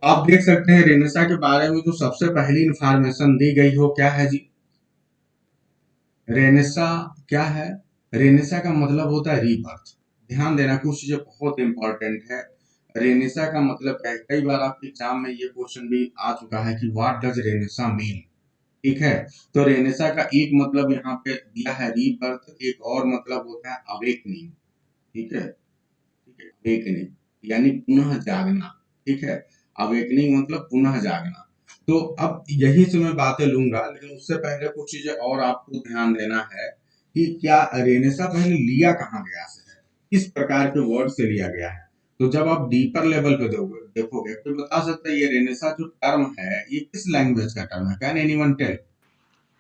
आप देख सकते हैं रेनेसा के बारे में जो सबसे पहली इंफॉर्मेशन दी गई हो क्या है जी। रेनेसा क्या है? रेनेसा का मतलब होता है रीबर्थ। ध्यान देना, कुछ चीजें बहुत इंपॉर्टेंट है। रेनेसा का मतलब क्या है? कई बार आपके एग्जाम में ये क्वेश्चन भी आ चुका है कि व्हाट डज रेनेसा मीन। ठीक है। तो रेनेसा का एक मतलब यहाँ पे दिया है रीबर्थ, एक और मतलब होता है अवेकनिंग। ठीक है। ठीक है, अवेकनिंग यानी पुनः जागना। ठीक है। अवेकनिंग मतलब पुनः जागना। तो अब यही से मैं बातें लूंगा, लेकिन उससे पहले कुछ चीजें और आपको ध्यान देना है कि क्या रेनेसा पहले लिया कहाँ गया से है, किस प्रकार के वर्ड से लिया गया है। तो जब आप डीपर लेवल पे देखोगे तो बता सकते हैं ये रेनेसा जो टर्म है ये किस लैंग्वेज का टर्म है? Can anyone tell?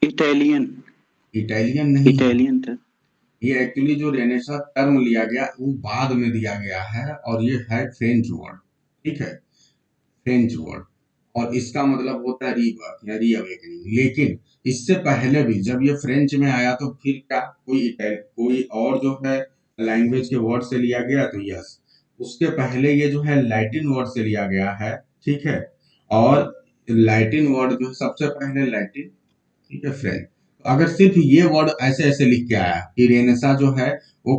Italian. Italian नहीं है। इटालियन था। ये एक्चुअली जो रेनेसा टर्म लिया गया वो बाद में दिया गया है, और ये है फ्रेंच वर्ड। ठीक है। French word. और इसका मतलब होता है रीबर्थ या रीअवेकनिंग। लेकिन इससे पहले भी जब ये फ्रेंच में आया तो फिर क्या कोई और जो है लैंग्वेज के वर्ड से लिया गया? तो यस। उसके पहले ये जो है लैटिन वर्ड से लिया गया है। ठीक है। और लैटिन वर्ड जो है सबसे पहले लैटिन। ठीक है, फ्रेंच। अगर सिर्फ ये वर्ड ऐसे ऐसे लिख के आया कि रेनेसा जो है वो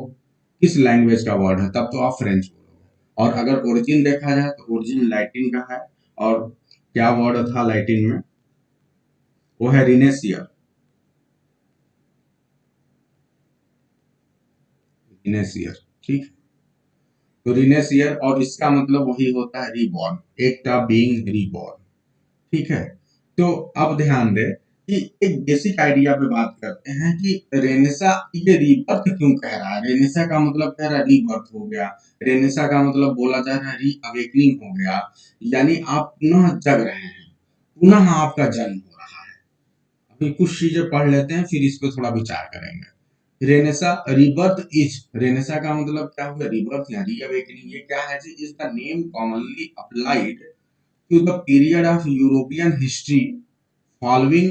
किस लैंग्वेज का वर्ड है, तब तो आप फ्रेंच बोलोगे। और अगर ओरिजिन देखा जाए तो ओरिजिन लैटिन का है। और क्या वर्ड था लैटिन में? वो है रिनेसियर। रिनेसियर। ठीक है। तो रिनेसियर, और इसका मतलब वही होता है रीबॉर्न। एक था बीइंग रीबॉर्न। ठीक है। तो अब ध्यान दें कि एक बेसिक आइडिया पे बात करते हैं कि रेनेसा ये रीबर्थ क्यों कह रहा है। रेनेसा का मतलब कह रहा है रीबर्थ हो गया। रेनेसा का मतलब बोला जा रहा है री अवेकनिंग हो गया। यानी आप पुनः जग रहे हैं, पुनः आपका जन्म हो रहा है। अभी कुछ चीजें पढ़ लेते हैं फिर इस पे थोड़ा विचार करेंगे। रेनेसा रीबर्थ इज, रेनेसा का मतलब क्या हुआ? रीबर्थ या री अवेकनिंग। ये क्या है जी? Is the name commonly applied to the period of European history following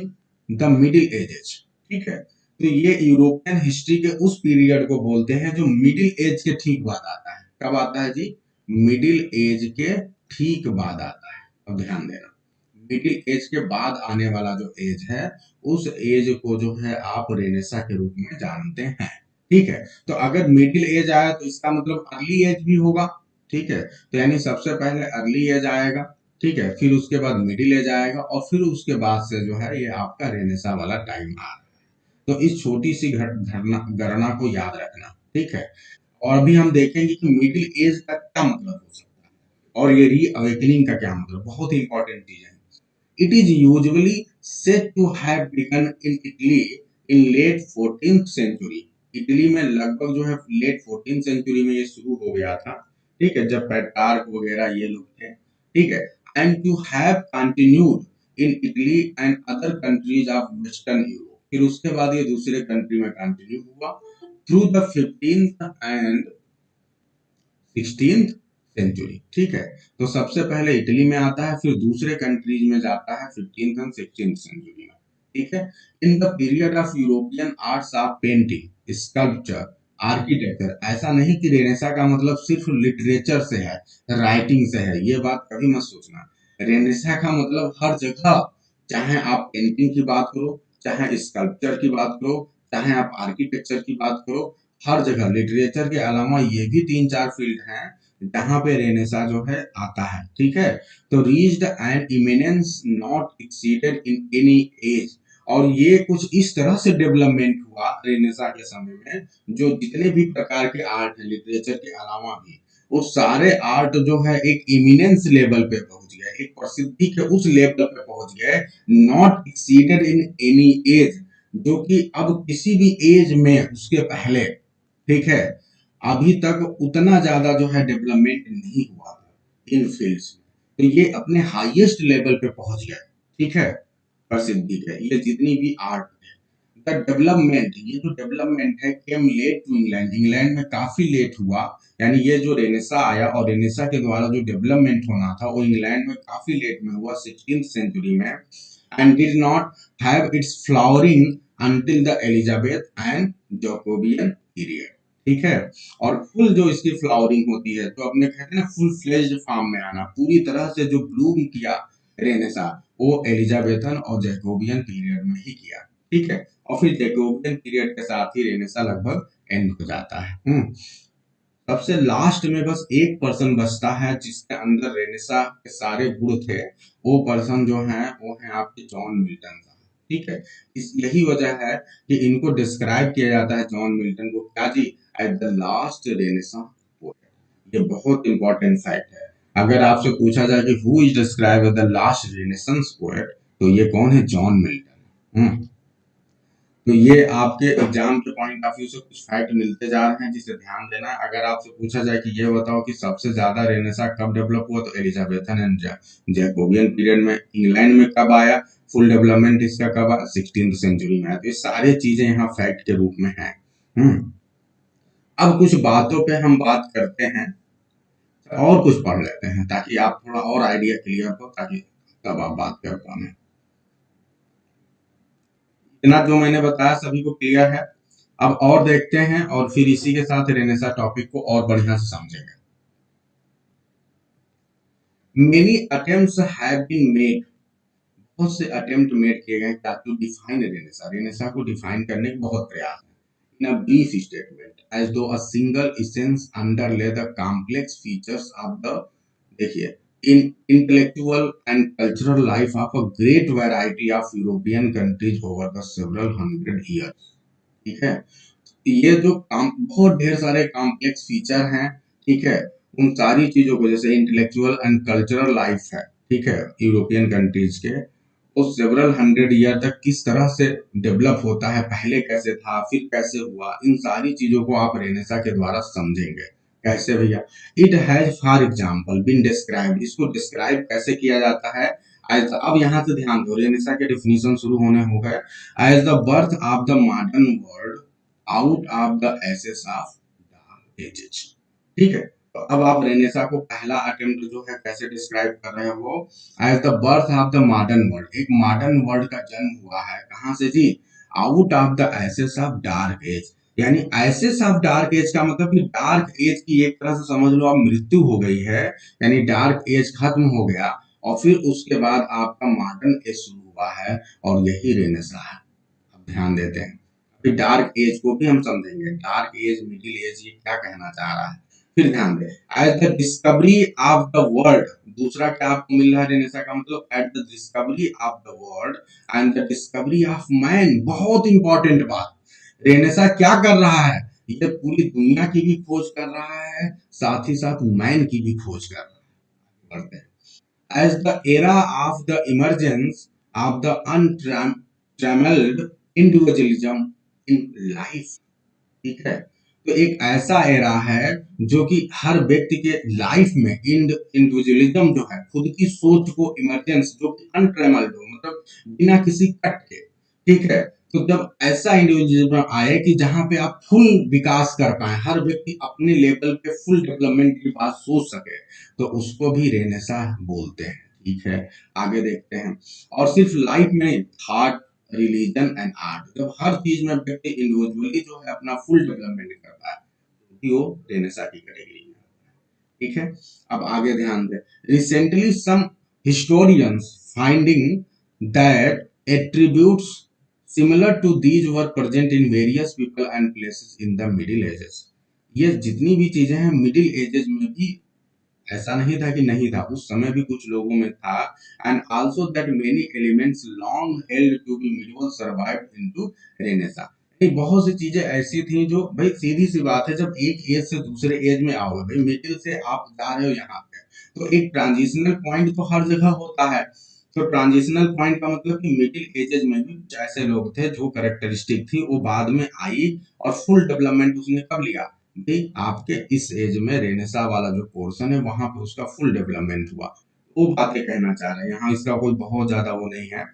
the Middle Ages। ठीक है। तो ये यूरोपियन हिस्ट्री के उस पीरियड को बोलते हैं जो मिडिल एज के ठीक बाद आता है। कब आता है जी? मिडिल एज के ठीक बाद आता है। अब ध्यान देना, मिडिल एज के बाद आने वाला जो एज है उस एज को जो है आप रेनेसा के रूप में जानते हैं। ठीक है। तो अगर मिडिल एज आया तो इसका मतलब अर्ली एज भी होगा। ठीक है। तो यानी सबसे पहले अर्ली एज आएगा। ठीक है। फिर उसके बाद मिडिल एज आएगा, और फिर उसके बाद से जो है ये आपका रेनेसा वाला टाइम आ रहा है। तो इस छोटी सी गणना को याद रखना। ठीक है। और भी हम देखेंगे कि मिडिल एज का क्या मतलब हो सकता है, और ये री अवेकनिंग का क्या मतलब। बहुत ही इंपॉर्टेंट चीज है। It is usually said to have begun in Italy in late 14th century। Italy में लगभग जो है लेट 14th सेंचुरी में ये शुरू हो गया था। ठीक है, जब पेट्रार्क वगैरह ये लोग थे। ठीक है। And to have continued in Italy and other countries of western Europe. फिर उसके बाद ये दूसरे कंट्री में कंटिन्यू हुआ through the 15th and 16th century. ठीक है। तो सबसे पहले इटली में आता है, फिर दूसरे कंट्रीज में जाता है 15th एंड 16th सेंचुरी में। ठीक है। In the period of European arts of painting, sculpture, architecture. ऐसा नहीं कि रेनेसा का मतलब सिर्फ लिटरेचर से है, राइटिंग से है, ये बात कभी मत सोचना। रेनेसा का मतलब हर जगह, चाहे आप पेंटिंग की बात करो, चाहे स्कल्पचर की बात करो, चाहे आप आर्किटेक्चर की बात करो, हर जगह। लिटरेचर के अलावा ये भी तीन चार फील्ड हैं जहां पे रेनेसा जो है आता है। ठीक है। तो reached N eminence not exceeded in any as. और ये कुछ इस तरह से डेवलपमेंट हुआ रेनेसा के समय में, जो जितने भी प्रकार के आर्ट है लिटरेचर के अलावा भी, वो सारे आर्ट जो है एक इमिनेंस लेवल पे पहुंच गए, एक प्रसिद्धि के उस लेवल पे पहुंच गए, not exceeded in any as, जो कि अब किसी भी एज में उसके पहले, ठीक है, अभी तक उतना ज्यादा जो है डेवलपमेंट नहीं हुआ था इन फील्ड्स में। तो ये अपने हाईएस्ट लेवल पे पहुंच गए। ठीक है। प्रसिद्धि के ये जितनी भी आर्ट है, द डेवलपमेंट, ये जो डेवलपमेंट है came late to England, England में काफी लेट हुआ। यानी ये जो रेनेसा आया और रेनेसा के द्वारा जो डेवलपमेंट होना था वो इंग्लैंड में काफी लेट में हुआ, 16th सेंचुरी में। And did not have its flowering until the Elizabeth and Jacobean period. ठीक है। और फुल जो इसकी फ्लावरिंग होती है, तो अपने कहते हैं ना फुल फ्लेज्ड फॉर्म में आना, पूरी तरह से जो ब्लूम किया रेनेसा, वो एलिजाबेथन और जैकोबियन पीरियड में ही किया। ठीक है। और फिर जैकोबियन पीरियड के साथ ही रेनेसा लगभग एंड हो जाता है। सबसे लास्ट में बस एक पर्सन बचता है जिसके अंदर रेनेसा के सारे गुण थे। वो पर्सन जो है वो है आपके जॉन मिल्टन साहब। ठीक है। इस यही वजह है कि इनको डिस्क्राइब किया जाता है जॉन मिल्टन को क्या जी, at the last Renaissance poet. ये बहुत इंपॉर्टेंट फैक्ट है। अगर आपसे पूछा जाए कि who is describe as the last Renaissance poet, तो ये कौन है? John Milton. तो ये आपके एग्जाम के पॉइंट ऑफ व्यू से कुछ फैक्ट मिलते जा रहे हैं जिसे ध्यान देना है। अगर आपसे पूछा जाए कि ये बताओ कि सबसे ज्यादा रेनेसा कब डेवलप हुआ, तो एलिजाबेथन एंड जैकोबियन पीरियड में। इंग्लैंड में कब आया? फुल डेवलपमेंट इसका कब आया? 16th सेंचुरी में आया। तो ये सारे चीजें यहाँ फैक्ट के रूप में है। अब कुछ बातों पे हम बात करते हैं और कुछ पढ़ लेते हैं ताकि आप थोड़ा और आइडिया क्लियर हो, ताकि तब आप बात कर पाए। इतना जो मैंने बताया सभी को क्लियर है? अब और देखते हैं और फिर इसी के साथ रेनेसा टॉपिक को और बढ़िया से समझेंगे। Many attempts have been made, बहुत से अटेम्प्ट मेड किए गए टू डिफाइन रेनेसा, रेनेसा को डिफाइन करने के बहुत प्रयास है। In a brief statement as though a single essence underlay the complex features of the, देखिए, in intellectual and cultural life of a great variety of European countries over the several hundred years। ठीक है। ये जो बहुत ढेर सारे complex feature हैं, ठीक है, उन सारी चीजों को, जैसे इंटेलेक्चुअल एंड कल्चरल लाइफ है, ठीक है, यूरोपियन कंट्रीज के, वो सेवरल हंड्रेड ईयर तक किस तरह से डेवलप होता है, पहले कैसे था फिर कैसे हुआ, इन सारी चीजों को आप रेनेसा के द्वारा समझेंगे। कैसे भैया? It has for example been describe, इसको डिस्क्राइब कैसे किया जाता है? एज, अब यहाँ से ध्यान दो, रेनेसा के डिफिनीशन शुरू होने हो गए। As the birth of the modern world out of the ashes of dark ages. ठीक है। तो अब आप रेनेसा को पहला अटेम्प्ट जो है कैसे डिस्क्राइब कर रहे हो? As the birth of the modern world, एक मॉडर्न वर्ल्ड का जन्म हुआ है, कहां से जी? Out of the ashes of dark age. यानी एसेस ऑफ डार्क एज का मतलब कि डार्क एज की एक तरह से समझ लो आप मृत्यु हो गई है, यानी डार्क एज खत्म हो गया और फिर उसके बाद आपका मॉडर्न एज शुरू हुआ है, और यही रेनेसा है। अब ध्यान देते हैं, अभी डार्क एज को भी हम समझेंगे, डार्क एज, मिडिल एज, ये क्या कहना चाह रहा है। फिर ध्यान दें, as the discovery of the world, दूसरा क्या आपको मिल रहा है रेनेसा का मतलब? At the discovery of the world and the discovery of man. बहुत इंपॉर्टेंट बात, रेनेसा क्या कर रहा है? ये पूरी दुनिया की भी खोज कर रहा है, साथ ही साथ मैन की भी खोज कर रहा है। As the era of the emergence of the untrammeled individualism in life, ठीक है, तो एक ऐसा एरा है जो कि हर व्यक्ति के लाइफ में इंडिविजुअलिज्म जो है, खुद की सोच को, इमरजेंस जो कि अनट्रेमल्ड हो, मतलब बिना किसी कट के, ठीक है। तो जब ऐसा इंडिविजुअलिज्म आए कि जहां पे आप फुल विकास कर पाए, हर व्यक्ति अपने लेवल पे फुल डेवलपमेंट की बात सोच सके, तो उसको भी रेनेसा बोलते हैं। ठीक है। आगे देखते हैं, और सिर्फ लाइफ में थॉट, रिलीजन एंड आर्ट, जब हर चीज में व्यक्ति इंडिविजुअली जो है अपना फुल डेवलपमेंट करता है, तो वो रेनेसा की कैटेगरी में आता है। ठीक है। अब आगे ध्यान दें, recently some historians finding that attributes similar to these were present in various people and places in the middle ages. ये जितनी भी चीजें हैं मिडिल एजेस में भी, ऐसा नहीं था कि नहीं था, उस समय भी कुछ लोगों में था। And also that many elements long held to be medieval survived into Renaissance. बहुत सी चीजें ऐसी थी जो, भाई सीधी सी बात है, जब एक एज से दूसरे एज में आओगे, भाई मिडिल से आप जा रहे हो यहाँ पे, तो एक ट्रांजिशनल पॉइंट तो हर जगह होता है। तो ट्रांजिशनल पॉइंट का मतलब कि मिडिल एजेस में भी कुछ ऐसे लोग थे जो कैरेक्टरिस्टिक थी वो बाद में आई, और फुल डेवलपमेंट उसने कब लिया? भाई आपके इस एज में रेनेसा वाला जो पोर्शन है वहां पे उसका फुल डेवलपमेंट हुआ। वो बातें कहना चाह रहे हैं यहाँ, इसका कोई बहुत ज्यादा वो नहीं है।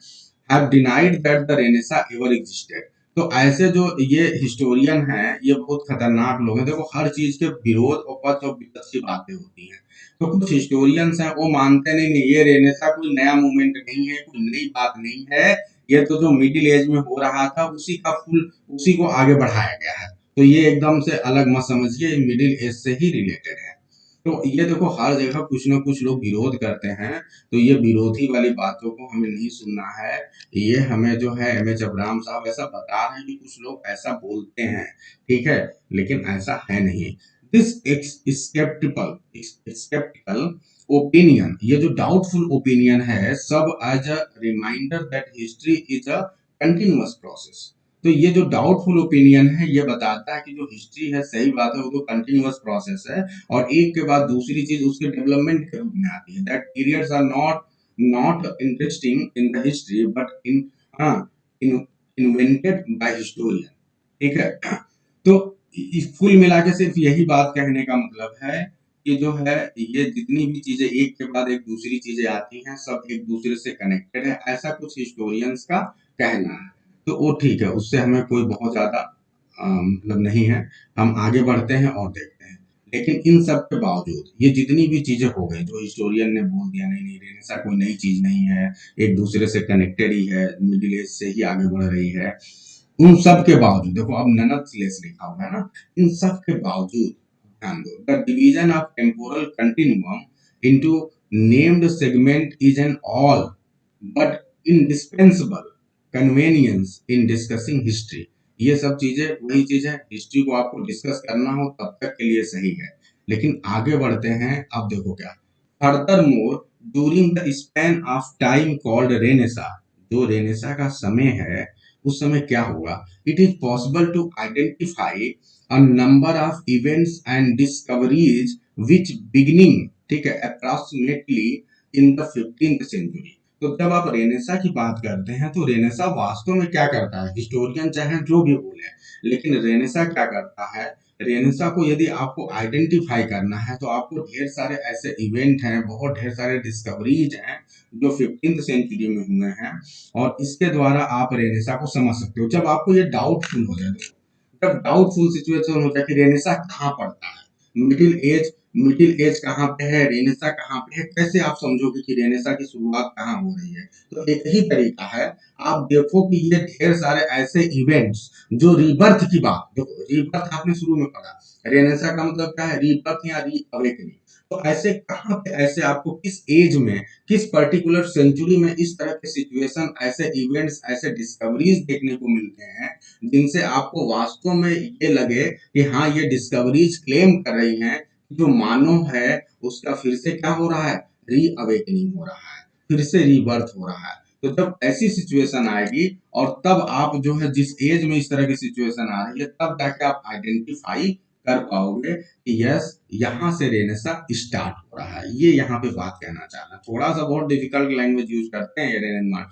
Have denied that the Renaissance ever existed. तो ऐसे जो ये हिस्टोरियन हैं, ये बहुत खतरनाक लोग हैं। देखो हर चीज के विरोध और पक्ष और विपक्ष की बातें होती हैं। तो कुछ हिस्टोरियंस हैं वो मानते नहीं, ये रेनेसा कोई नया मूवमेंट नहीं है, कोई नई बात नहीं है, ये तो जो मिडिल एज में हो रहा था उसी का फुल, उसी को आगे बढ़ाया गया है। तो ये एकदम से अलग मत समझिए, ये मिडिल एज से ही रिलेटेड है। तो ये देखो हर जगह कुछ ना कुछ लोग विरोध करते हैं, तो ये विरोधी वाली बातों को हमें नहीं सुनना है। ये हमें जो है एम एच अब्राहम साहब ऐसा बता रहे हैं कि कुछ लोग ऐसा बोलते हैं, ठीक है, लेकिन ऐसा है नहीं। दिस स्केप्टिकल ओपिनियन, ये जो डाउटफुल ओपिनियन है, सब as a reminder that history is a continuous process. तो ये जो डाउटफुल ओपिनियन है ये बताता है कि जो हिस्ट्री है, सही बात है, वो तो कंटिन्यूअस प्रोसेस है और एक के बाद दूसरी चीज उसके डेवलपमेंट के रूप में आती है। That periods are not not interesting in the history but in invented by historian, ठीक है। तो कुल मिला के सिर्फ यही बात कहने का मतलब है कि जो है ये जितनी भी चीजें एक के बाद एक दूसरी चीजें आती हैं, सब एक दूसरे से कनेक्टेड है, ऐसा कुछ हिस्टोरियंस का कहना है। तो वो ठीक है, उससे हमें कोई बहुत ज्यादा मतलब नहीं है। हम आगे बढ़ते हैं और देखते हैं। लेकिन इन सब के बावजूद ये जितनी भी चीजें हो गई जो हिस्टोरियन ने बोल दिया, नहीं नहीं रेनेसां कोई नई चीज नहीं है, एक दूसरे से कनेक्टेड ही है, मिडिल एज से ही आगे बढ़ रही है, उन सब के बावजूद देखो अब ननदलेस लिखा हुआ है ना, इन सब के बावजूद ध्यान दो, the division of temporal continuum into named segment is an all but indispensable convenience in discussing history. ये सब चीजें वही चीज है, हिस्ट्री को आपको डिस्कस करना हो तब तक के लिए सही है, लेकिन आगे बढ़ते हैं। अब देखो क्या, furthermore during the span of time called Renaissance, जो रेनेसा का समय है उस समय क्या होगा, it is possible to identify a number of events and discoveries which beginning, ठीक है, approximately in the 15th century. तो जब आप रेनेसा की बात करते हैं तो रेनेसा वास्तव में क्या करता है, हिस्टोरियन चाहे जो भी बोले, लेकिन रेनेसा क्या करता है, रेनेसा को यदि आपको आइडेंटिफाई करना है तो आपको ढेर सारे ऐसे इवेंट हैं, बहुत ढेर सारे डिस्कवरीज हैं जो 15th सेंचुरी में हुए हैं, और इसके द्वारा आप रेनेसा को समझ सकते हो। जब आपको ये डाउटफुल हो जाए, जब डाउटफुल सिचुएशन हो जाए कि रेनेसा कहाँ पड़ता है, मिडिल एज कहाँ पे है, रेनेसा कहाँ पे है, कैसे आप समझोगे कि रेनेसा की शुरुआत कहाँ हो रही है। तो एक ही तरीका है, आप देखो कि ये ढेर सारे ऐसे इवेंट्स जो रीबर्थ की बात, देखो रीबर्थ आपने शुरू में पढ़ा, रेनेसा का मतलब क्या है, रीबर्थ या री अवेकनिंग। तो ऐसे कहाँ पे, ऐसे आपको किस एज में, किस पर्टिकुलर सेंचुरी में इस तरह के सिचुएशन, ऐसे इवेंट्स, ऐसे डिस्कवरीज देखने को मिलते हैं जिनसे आपको वास्तव में ये लगे कि हाँ ये डिस्कवरीज क्लेम कर रही हैं जो मानव है उसका फिर से क्या हो रहा है, री अवेकनिंग हो रहा है, फिर से रीबर्थ हो रहा है। तो जब ऐसी सिचुएशन आएगी और तब आप जो है जिस एज में इस तरह की सिचुएशन आ रही है तब जाके आप आइडेंटिफाई कर पाओगे कि यस यहाँ से रेनेसा स्टार्ट हो रहा है। ये यहाँ पे बात कहना चाह रहा है, थोड़ा सा बहुत डिफिकल्ट लैंग्वेज यूज करते हैं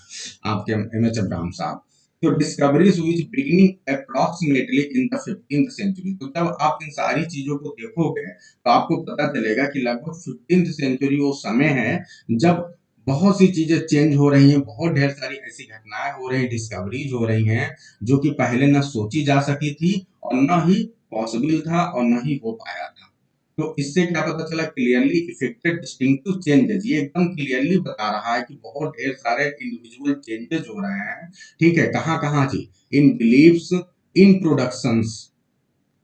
आपके एम एच अब्राहम साहब। तो discoveries which beginning approximately in the 15th century. तो जब आप इन सारी चीजों को देखोगे तो आपको पता चलेगा कि लगभग 15th सेंचुरी वो समय है जब बहुत सी चीजें चेंज हो रही हैं, बहुत ढेर सारी ऐसी घटनाएं हो रही हैं, डिस्कवरीज हो रही हैं जो कि पहले न सोची जा सकी थी और न ही पॉसिबल था और न ही हो पाया था। तो इससे क्या पता चला, क्लियरली इफेक्टेड डिस्टिंक्टिव चेंजेस, ये एकदम क्लियरली बता रहा है कि बहुत ढेर सारे इंडिविजुअल चेंजेस हो रहे हैं, ठीक है, कहाँ कहाँ जी, इन बिलीव्स, इन प्रोडक्शंस,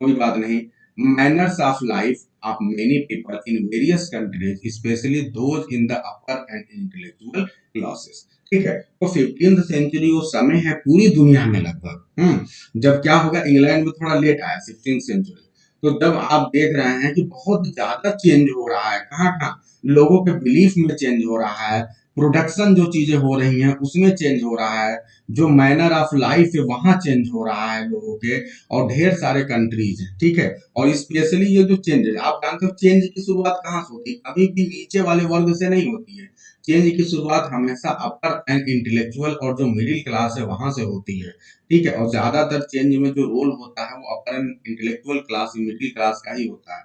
कोई बात नहीं, manners of life of many people in various countries specially those in the upper and intellectual classes, ठीक है। तो 15th सेंचुरी वो समय है पूरी दुनिया में लगभग, जब क्या होगा, इंग्लैंड में थोड़ा लेट आया 16th सेंचुरी। तो जब आप देख रहे हैं कि बहुत ज्यादा चेंज हो रहा है, कहाँ कहाँ लोगों के बिलीफ में चेंज हो रहा है, प्रोडक्शन जो चीजें हो रही हैं उसमें चेंज हो रहा है, जो मैनर ऑफ लाइफ है वहां चेंज हो रहा है लोगों के, और ढेर सारे कंट्रीज हैं, ठीक है। और स्पेशली ये जो चेंज है, आप जानते हो चेंज की शुरुआत कहाँ से होती है, कभी भी नीचे वाले वर्ग से नहीं होती है। चेंज की शुरुआत हमेशा अपर एंड इंटेलेक्चुअल और जो मिडिल क्लास है वहां से होती है, ठीक है। और ज्यादातर चेंज में जो रोल होता है वो upper and intellectual class, middle class का ही होता है।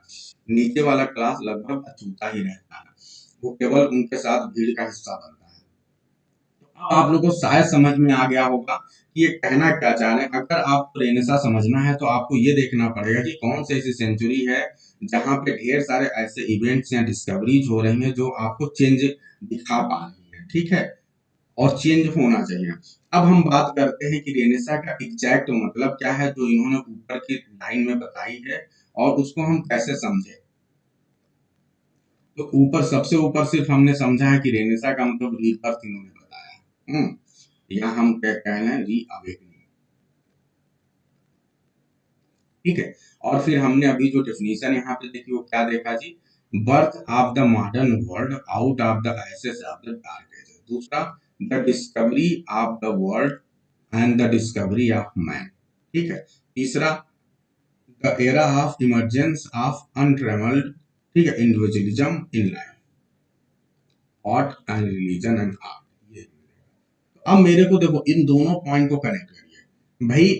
नीचे वाला क्लास लगभग अछूता ही रहता है, वो केवल उनके साथ भीड़ का हिस्सा बनता है। अब आप लोगों को शायद समझ में आ गया होगा कि ये कहना क्या चाह रहे हैं। अगर आपको रेनेसा समझना है तो आपको ये देखना पड़ेगा कि कौन सी ऐसी सेंचुरी है जहां पे ढेर सारे ऐसे इवेंट्स या डिस्कवरीज हो रही हैं जो आपको चेंज दिखा पा रही है, ठीक है। और चेंज होना चाहिए। अब हम बात करते हैं कि रेनेसा का एग्जैक्ट मतलब क्या है जो इन्होंने ऊपर की लाइन में बताई है और उसको हम कैसे समझे। तो ऊपर सबसे ऊपर सिर्फ हमने समझा है कि रेनेसा का मतलब रीबर्थ इन्होंने बताया। यहाँ हम क्या कह रहे हैं, री अवेकनिंग। ठीक है। और फिर हमने अभी जो डेफिनेशन यहाँ पे देखी वो क्या देखा जी, birth of the modern world out of the ashes of the dark ages. दूसरा, the discovery of the world and the discovery of man. ठीक है। तीसरा, the era of emergence of untrammelled, ठीक है, individualism in life, thought and religion and art. ये अब मेरे को देखो इन दोनों पॉइंट को कनेक्ट करिए भाई।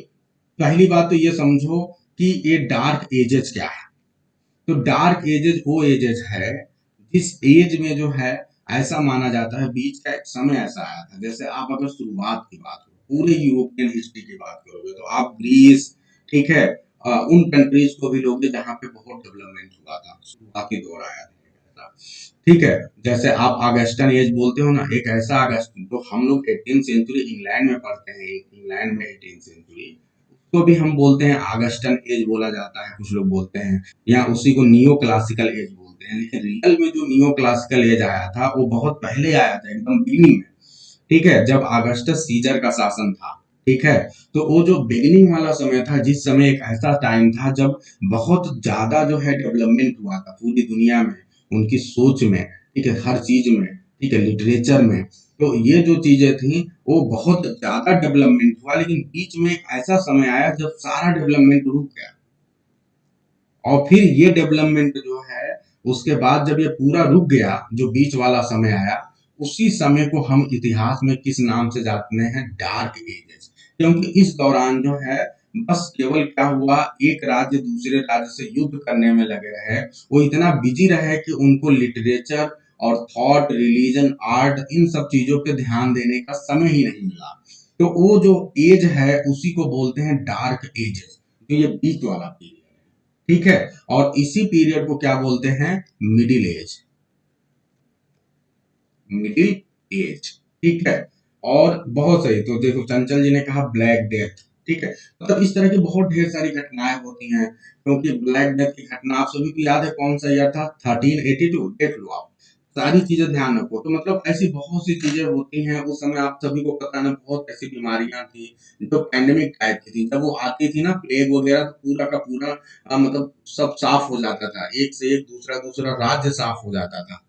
पहली बात तो ये समझो कि ये डार्क एजेस क्या है। तो डार्क एजेस वो एजेस है जिस एज में जो है ऐसा माना जाता है, बीच का एक समय ऐसा आया था। जैसे आप अगर शुरुआत की बात करो, पूरे यूरोपियन हिस्ट्री की बात करोगे तो आप ग्रीस, ठीक है, उन कंट्रीज को भी लोगे जहाँ पे बहुत डेवलपमेंट हुआ था, शुरुआती दौर आया था। ठीक है। जैसे आप ऑगस्टन एज बोलते हो ना, एक ऐसा ऑगस्टन तो हम लोग 18 सेंचुरी इंग्लैंड में पढ़ते हैं, इंग्लैंड में 18 सेंचुरी को भी हम बोलते हैं ऑगस्टन एज बोला जाता है, कुछ लोग बोलते हैं, या उसी को नियो क्लासिकल एज बोलते हैं। लेकिन रियल में जो नियो क्लासिकल एज आया था वो बहुत पहले आया था, एकदम बिगिनिंग में। ठीक है। जब अगस्टस सीजर का शासन था, ठीक है, तो वो जो बिगिनिंग वाला समय था, जिस समय एक ऐसा टाइम था जब बहुत ज्यादा जो है डेवलपमेंट हुआ था पूरी दुनिया में, उनकी सोच में, ठीक है, हर चीज में, ठीक है, लिटरेचर में। तो ये जो चीजें थी वो बहुत ज्यादा डेवलपमेंट हुआ, लेकिन बीच में एक ऐसा समय आया जब सारा डेवलपमेंट रुक गया। और फिर ये डेवलपमेंट जो है, उसके बाद जब ये पूरा रुक गया, जो बीच वाला समय आया, उसी समय को हम इतिहास में किस नाम से जानते हैं, डार्क एजेस। क्योंकि इस दौरान जो है बस केवल क्या हुआ, एक राज्य दूसरे राज्य से युद्ध करने में लगे रहे, वो इतना बिजी रहे कि उनको लिटरेचर और थॉट, रिलीजन, आर्ट, इन सब चीजों पे ध्यान देने का समय ही नहीं मिला। तो वो जो एज है उसी को बोलते हैं डार्क एजेस, जो ये बीच वाला पीरियड। ठीक है। और इसी पीरियड को क्या बोलते हैं, मिडिल एज। Middle age. ठीक है। और बहुत सही, तो देखो चंचल जी ने कहा ब्लैक डेथ। ठीक है। मतलब इस तरह की बहुत ढेर सारी घटनाएं होती हैं, क्योंकि ब्लैक डेथ की घटना आप सभी को याद है, कौन सा ईयर था, 1382। देख लो आप, सारी चीजें ध्यान रखो। तो मतलब ऐसी बहुत सी चीजें होती हैं, उस समय आप सभी को पता ना, बहुत ऐसी बीमारियां थी जो पैंडेमिक टाइप की थी। जब वो आती थी ना, प्लेग वगैरह, तो पूरा का पूरा मतलब सब साफ हो जाता था, एक से एक दूसरा दूसरा राज्य साफ हो जाता था।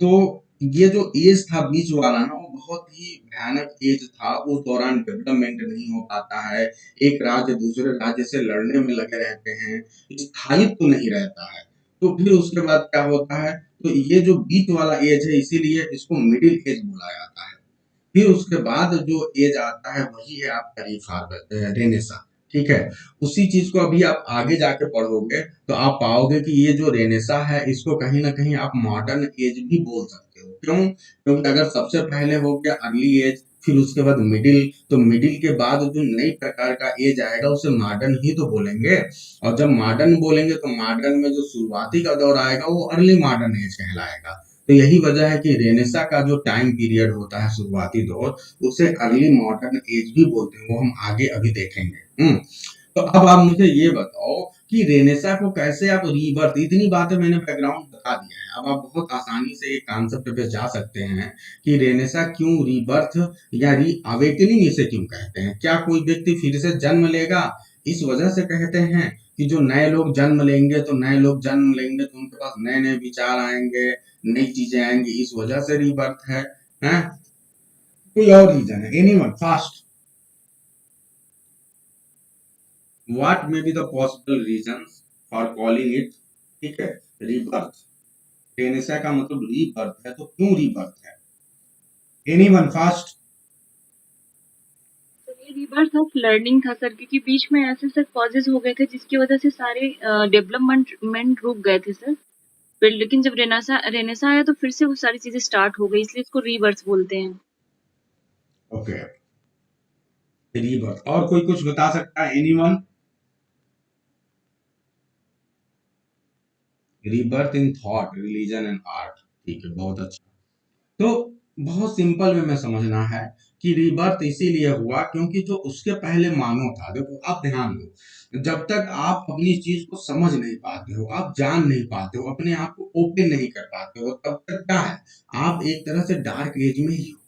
तो ये जो एज था बीच वाला ना, वो बहुत ही भयानक एज था। उस दौरान डेवलपमेंट नहीं हो पाता है, एक राज्य दूसरे राज्य से लड़ने में लगे रहते हैं, स्थायित्व तो नहीं रहता है। तो फिर उसके बाद क्या होता है, तो ये जो बीच वाला एज है, इसीलिए इसको मिडिल एज बोला जाता है। फिर उसके बाद जो एज आता है वही है आपका रेनेसा। ठीक है। उसी चीज को अभी आप आगे जाके पढ़ोगे तो आप पाओगे कि ये जो रेनेसा है इसको कहीं ना कहीं आप मॉडर्न एज भी बोल सकते हो। क्यों? क्योंकि अगर सबसे पहले हो गया अर्ली एज, फिर उसके बाद मिडिल, तो मिडिल के बाद जो नई प्रकार का एज आएगा उसे मॉडर्न ही तो बोलेंगे। और जब मॉडर्न बोलेंगे तो मॉडर्न में जो शुरुआती का दौर आएगा वो अर्ली मॉडर्न एज कहलाएगा। तो यही वजह है कि रेनेसा का जो टाइम पीरियड होता है, शुरुआती दौर, उसे अर्ली मॉडर्न एज भी बोलते हैं, वो हम आगे अभी देखेंगे। तो अब आप मुझे ये बताओ कि रेनेसा को कैसे आप रीबर्थ, इतनी बातें मैंने बैकग्राउंड बता दिया है, अब आप बहुत आसानी से एक कॉन्सेप्ट पे जा सकते हैं कि रेनेसा क्यों रीबर्थ या री अवेकनिंग इसे क्यों कहते हैं। क्या कोई व्यक्ति फिर से जन्म लेगा, इस वजह से कहते हैं कि जो नए लोग जन्म लेंगे, तो नए लोग जन्म लेंगे तो उनके पास नए नए विचार आएंगे, नई चीजें आएंगी, इस वजह से रीबर्थ है, हैं? कोई और रीजन है, anyone fast, what may be the possible reasons for calling it, ठीक है, रीबर्थ। टेनेसा का मतलब रीबर्थ है, तो क्यों रीबर्थ है, एनीवन फास्ट। ये रिबर्थ ऑफ लर्निंग था सर, क्योंकि बीच में ऐसे ऐसे कॉजेज हो गए थे जिसकी वजह से सारे डेवलपमेंट रुक गए थे सर। फिर लेकिन जब रेनेसा रेनेसा आया तो फिर से वो सारी चीजें स्टार्ट हो गई, इसलिए इसको रीबर्थ बोलते हैं। Okay, rebirth. और कोई कुछ बता सकता है, anyone? Rebirth in thought, religion and art. ठीक है, बहुत अच्छा। तो बहुत सिंपल वे में समझना है कि रीबर्थ इसीलिए हुआ क्योंकि जो उसके पहले मानव था, देखो आप ध्यान दो, जब तक आप अपनी चीज को समझ नहीं पाते हो, आप जान नहीं पाते हो, अपने आप को ओपन नहीं कर पाते हो, तब तक क्या है, आप एक तरह से डार्क एज में ही हो।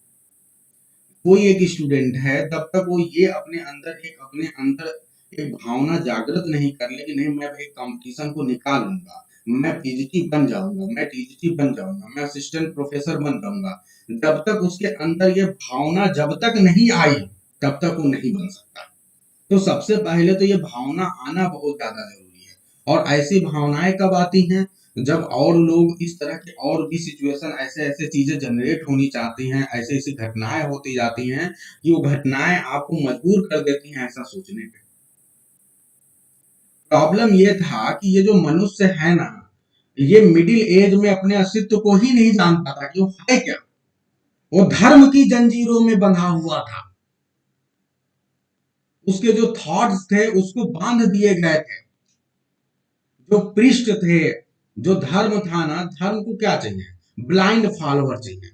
कोई एक स्टूडेंट है तब तक वो ये अपने अंदर एक भावना जागृत नहीं कर ले कि नहीं मैं एक कंपटीशन को निकालूंगा, मैं पीजीटी बन जाऊंगा, मैं टीजीटी बन जाऊंगा, मैं असिस्टेंट प्रोफेसर बन जाऊंगा। जब तक उसके अंदर ये भावना जब तक नहीं आई तब तक वो नहीं बन सकता। तो सबसे पहले तो ये भावना आना बहुत ज्यादा जरूरी है। और ऐसी भावनाएं कब आती हैं, जब और लोग इस तरह के और भी सिचुएशन ऐसे ऐसे चीजें जनरेट होनी चाहती हैं, ऐसी ऐसी घटनाएं होती जाती हैं कि वो घटनाएं आपको मजबूर कर देती हैं ऐसा सोचने पे। प्रॉब्लम ये था कि ये जो मनुष्य है ना, ये मिडिल एज में अपने अस्तित्व को ही नहीं जानता था कि वो है क्या। वो धर्म की जंजीरों में बंधा हुआ था, उसके जो थॉट्स थे उसको बांध दिए गए थे। जो पृष्ठ थे, जो धर्म था ना, धर्म को क्या चाहिए, ब्लाइंड फॉलोअर चाहिए।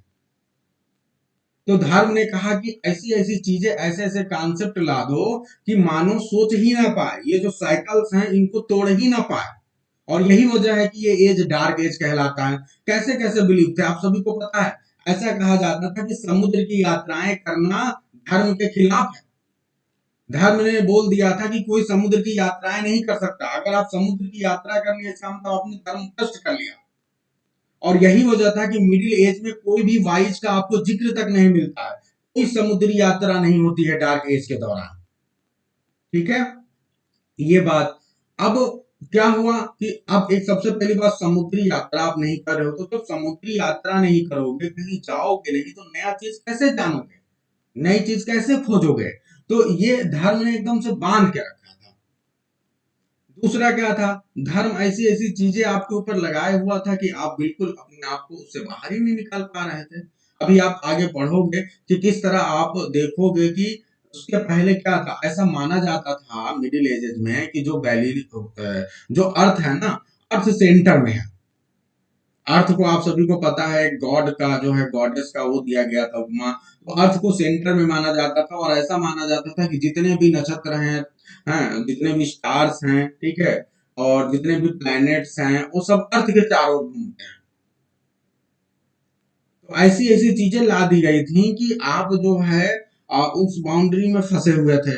तो धर्म ने कहा कि ऐसी ऐसी चीजें, ऐसे ऐसे कॉन्सेप्ट ला दो कि मानव सोच ही ना पाए, ये जो साइकिल्स हैं इनको तोड़ ही ना पाए। और यही वजह है कि ये एज डार्क एज कहलाता है। कैसे कैसे बिलीव थे आप सभी को पता है। ऐसा कहा जाता था कि समुद्र की यात्राएं करना धर्म के खिलाफ है। धर्म ने बोल दिया था कि कोई समुद्र की यात्राएं नहीं कर सकता। अगर आप समुद्र की यात्रा करनी है, इसका मतलब आपने धर्म भ्रष्ट कर लिया। और यही वजह था कि मिडिल एज में कोई भी वाइज का आपको जिक्र तक नहीं मिलता है, कोई समुद्री यात्रा नहीं होती है डार्क एज के दौरान। ठीक है, ये बात। अब क्या हुआ कि अब एक सबसे पहली बात, समुद्री यात्रा आप नहीं कर रहे हो तो समुद्री यात्रा नहीं करोगे, कहीं जाओगे नहीं तो नया चीज कैसे जानोगे, नई चीज कैसे खोजोगे। तो ये धर्म ने एकदम से बांध के रखा था। दूसरा क्या था, धर्म ऐसी ऐसी चीजें आपके ऊपर लगाए हुआ था कि आप बिल्कुल अपने आप को उससे बाहर ही नहीं निकाल पा रहे थे। अभी आप आगे पढ़ोगे कि किस तरह आप देखोगे कि उसके पहले क्या था। ऐसा माना जाता था मिडिल एजेस में कि जो गैलीली जो अर्थ है ना, अर्थ सेंटर में है। अर्थ को आप सभी को पता है, गॉड का जो है, गॉडेस का वो दिया गया था उपमा। तो अर्थ को सेंटर में माना जाता था और ऐसा माना जाता था कि जितने भी नक्षत्र हैं, जितने भी स्टार्स हैं, ठीक है, और जितने भी प्लैनेट्स हैं वो सब अर्थ के चारों ओर घूमते हैं। तो ऐसी ऐसी चीजें ला दी गई थी कि आप जो है उस बाउंड्री में फंसे हुए थे।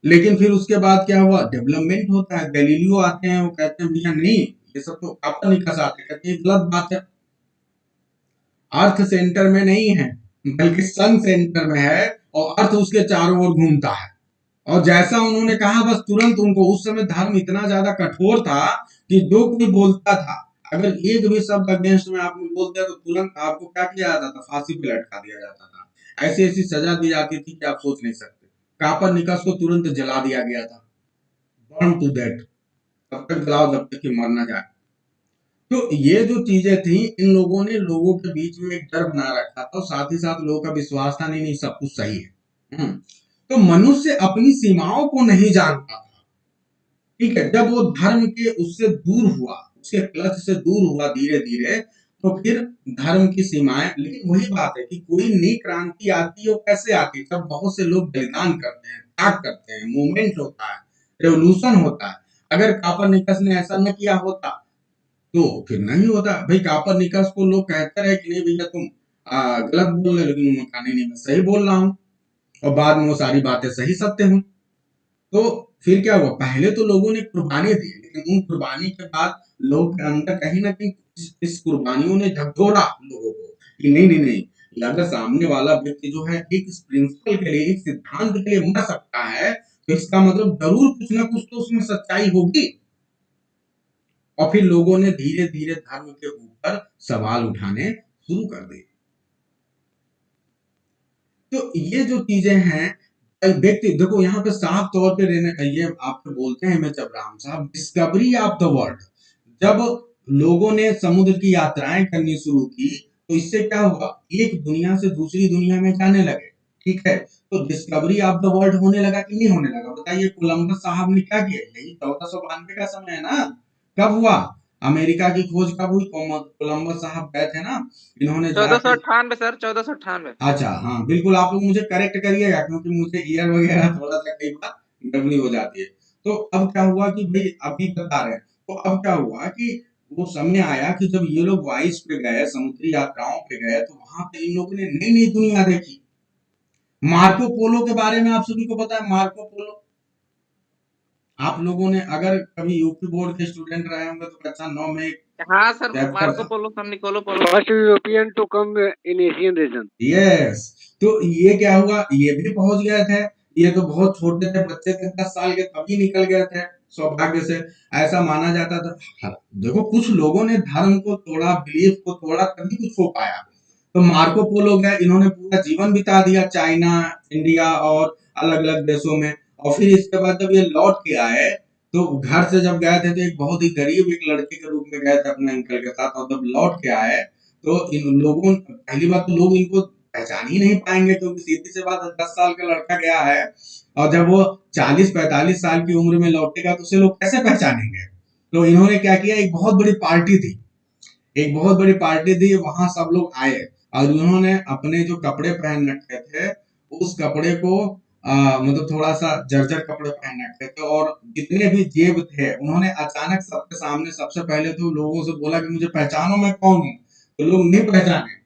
लेकिन फिर उसके बाद क्या हुआ, डेवलपमेंट होता है, गैलीलियो आते हैं, वो कहते हैं भैया नहीं, ये सब तो काल्पनिक आते हैं, कहते हैं गलत बात है। अर्थ सेंटर में नहीं है बल्कि सन सेंटर में है और अर्थ उसके चारों ओर घूमता है। और जैसा उन्होंने कहा बस तुरंत उनको, उस समय धर्म इतना ज्यादा कठोर था कि जो कोई बोलता था, अगर एक भी शब्द अगेंस्ट में आपने बोल दिया तो तुरंत आपको क्या किया जाता था, फांसी पे लटका दिया जाता था। ऐसी ऐसी सजा दी जाती थी कि आप सोच नहीं सकते। कापरनिकस को तुरंत जला दिया गया था, बर्न टू डेथ, तब तक जलाओ जब तक कि मर ना जाए। तो ये जो चीजें थी, इन लोगों ने लोगों के बीच में एक डर बना रखा था और साथ ही साथ लोगों का विश्वास था नहीं नहीं सब कुछ सही है। तो मनुष्य अपनी सीमाओं को नहीं जानता था। ठीक है, जब वो धर्म के उससे दूर हुआ, उसके क्लच से दूर हुआ धीरे धीरे, तो फिर धर्म की सीमाएं। लेकिन वही बात है कि कोई नई क्रांति आती है, वो कैसे आती है, जब बहुत से लोग बलिदान करते हैं, त्याग करते हैं, मूवमेंट होता है, रेवोल्यूशन होता है। अगर कापरनिकस ने ऐसा न किया होता तो फिर नहीं होता। भाई कापरनिकस को लोग कहते रहे कि नहीं भैया तुम गलत बोल रहे, लेकिन उन्होंने कहा नहीं नहीं मैं सही बोल रहा हूँ, और बाद में वो सारी बातें सही सत्य हुई। तो फिर क्या हुआ, पहले तो लोगों ने कुर्बानी दी, लेकिन उन कुर्बानी के बाद लोग के अंदर कहीं ना कहीं इस कुर्बानियों ने झकझोरा लोगों को कि नहीं नहीं नहीं, अगर सामने वाला व्यक्ति जो है एक प्रिंसिपल के लिए, एक सिद्धांत के लिए मर सकता है तो इसका मतलब जरूर कुछ ना कुछ तो उसमें सच्चाई होगी। और फिर लोगों ने धीरे धीरे धर्म के ऊपर सवाल उठाने शुरू कर दिए। तो ये जो चीजें हैं, व्यक्ति देखो यहाँ पे साफ तौर पे ये आपको बोलते हैं एम.एच. अब्राहम साहब, डिस्कवरी ऑफ द वर्ल्ड। जब लोगों ने समुद्र की यात्राएं करनी शुरू की तो इससे क्या हुआ, एक दुनिया से दूसरी दुनिया में जाने लगे। ठीक है, तो डिस्कवरी ऑफ द वर्ल्ड होने लगा कि नहीं होने लगा, बताइए। कोलंबस साहब ने क्या किया, यही 1492 का समय है ना। कब हुआ, अमेरिका की खोज कब हुई? कोलंबस साहब गए थे ना, इन्होंने जाके 1498 सर, 1498। अच्छा हाँ बिल्कुल, आप लोग मुझे करेक्ट करिएगा क्योंकि मुझे ईयर वगैरह थोड़ा सा कई बार गड़बड़ी हो जाती है। तो अब क्या हुआ कि भाई अभी बता रहे हैं, तो अब क्या हुआ कि वो समय आया कि जब ये लोग वाइस पे गए, समुद्री यात्राओं पे गए, तो वहां पे इन लोगों ने नई नई दुनिया देखी। मार्को पोलो के बारे में आप सभी को पता है? मार्को पोलो, आप लोगों ने अगर कभी यूपी बोर्ड के स्टूडेंट रहे होंगे तो कक्षा 9 में एक हाँ सर, चैप्टर मार्को था, Polo, son Niccolo Polo. First European to come in Asian region. Yes. तो ये क्या हुआ, ये भी पहुंच गए थे, ये तो बहुत छोटे थे, बच्चे थे 10 साल के, तभी निकल गए थे सौभाग्य से, ऐसा माना जाता था। हाँ, देखो कुछ लोगों ने धर्म को तोड़ा, बिलीफ को तोड़ा, तभी कुछ हो पाया। तो मार्को पोलो गए, इन्होंने पूरा जीवन बिता दिया चाइना, इंडिया और अलग अलग देशों में, और फिर इसके बाद जब ये लौट के आए, तो घर से जब गए थे तो एक बहुत ही गरीब एक लड़के के रूप में गए थे अपने अंकल के साथ, और जब लौट के आए तो इन लोगों, पहली बात तो लोग इनको पहचान ही नहीं पाएंगे क्योंकि सीधी सी बात है, 10 साल का लड़का गया है और जब वो 40-45 साल की उम्र में लौटेगा तो उसे लोग कैसे पहचानेंगे? तो इन्होंने क्या किया, एक बहुत बड़ी पार्टी थी, एक बहुत बड़ी पार्टी थी, वहां सब लोग आए और उन्होंने अपने जो कपड़े पहन रखे थे उस कपड़े को मतलब थोड़ा सा जर्जर कपड़े पहन रखे थे, और जितने भी जेब थे उन्होंने अचानक सबके सामने सबसे पहले तो लोगों से बोला कि मुझे पहचानो मैं कौन हूँ, तो लोग नहीं पहचाने।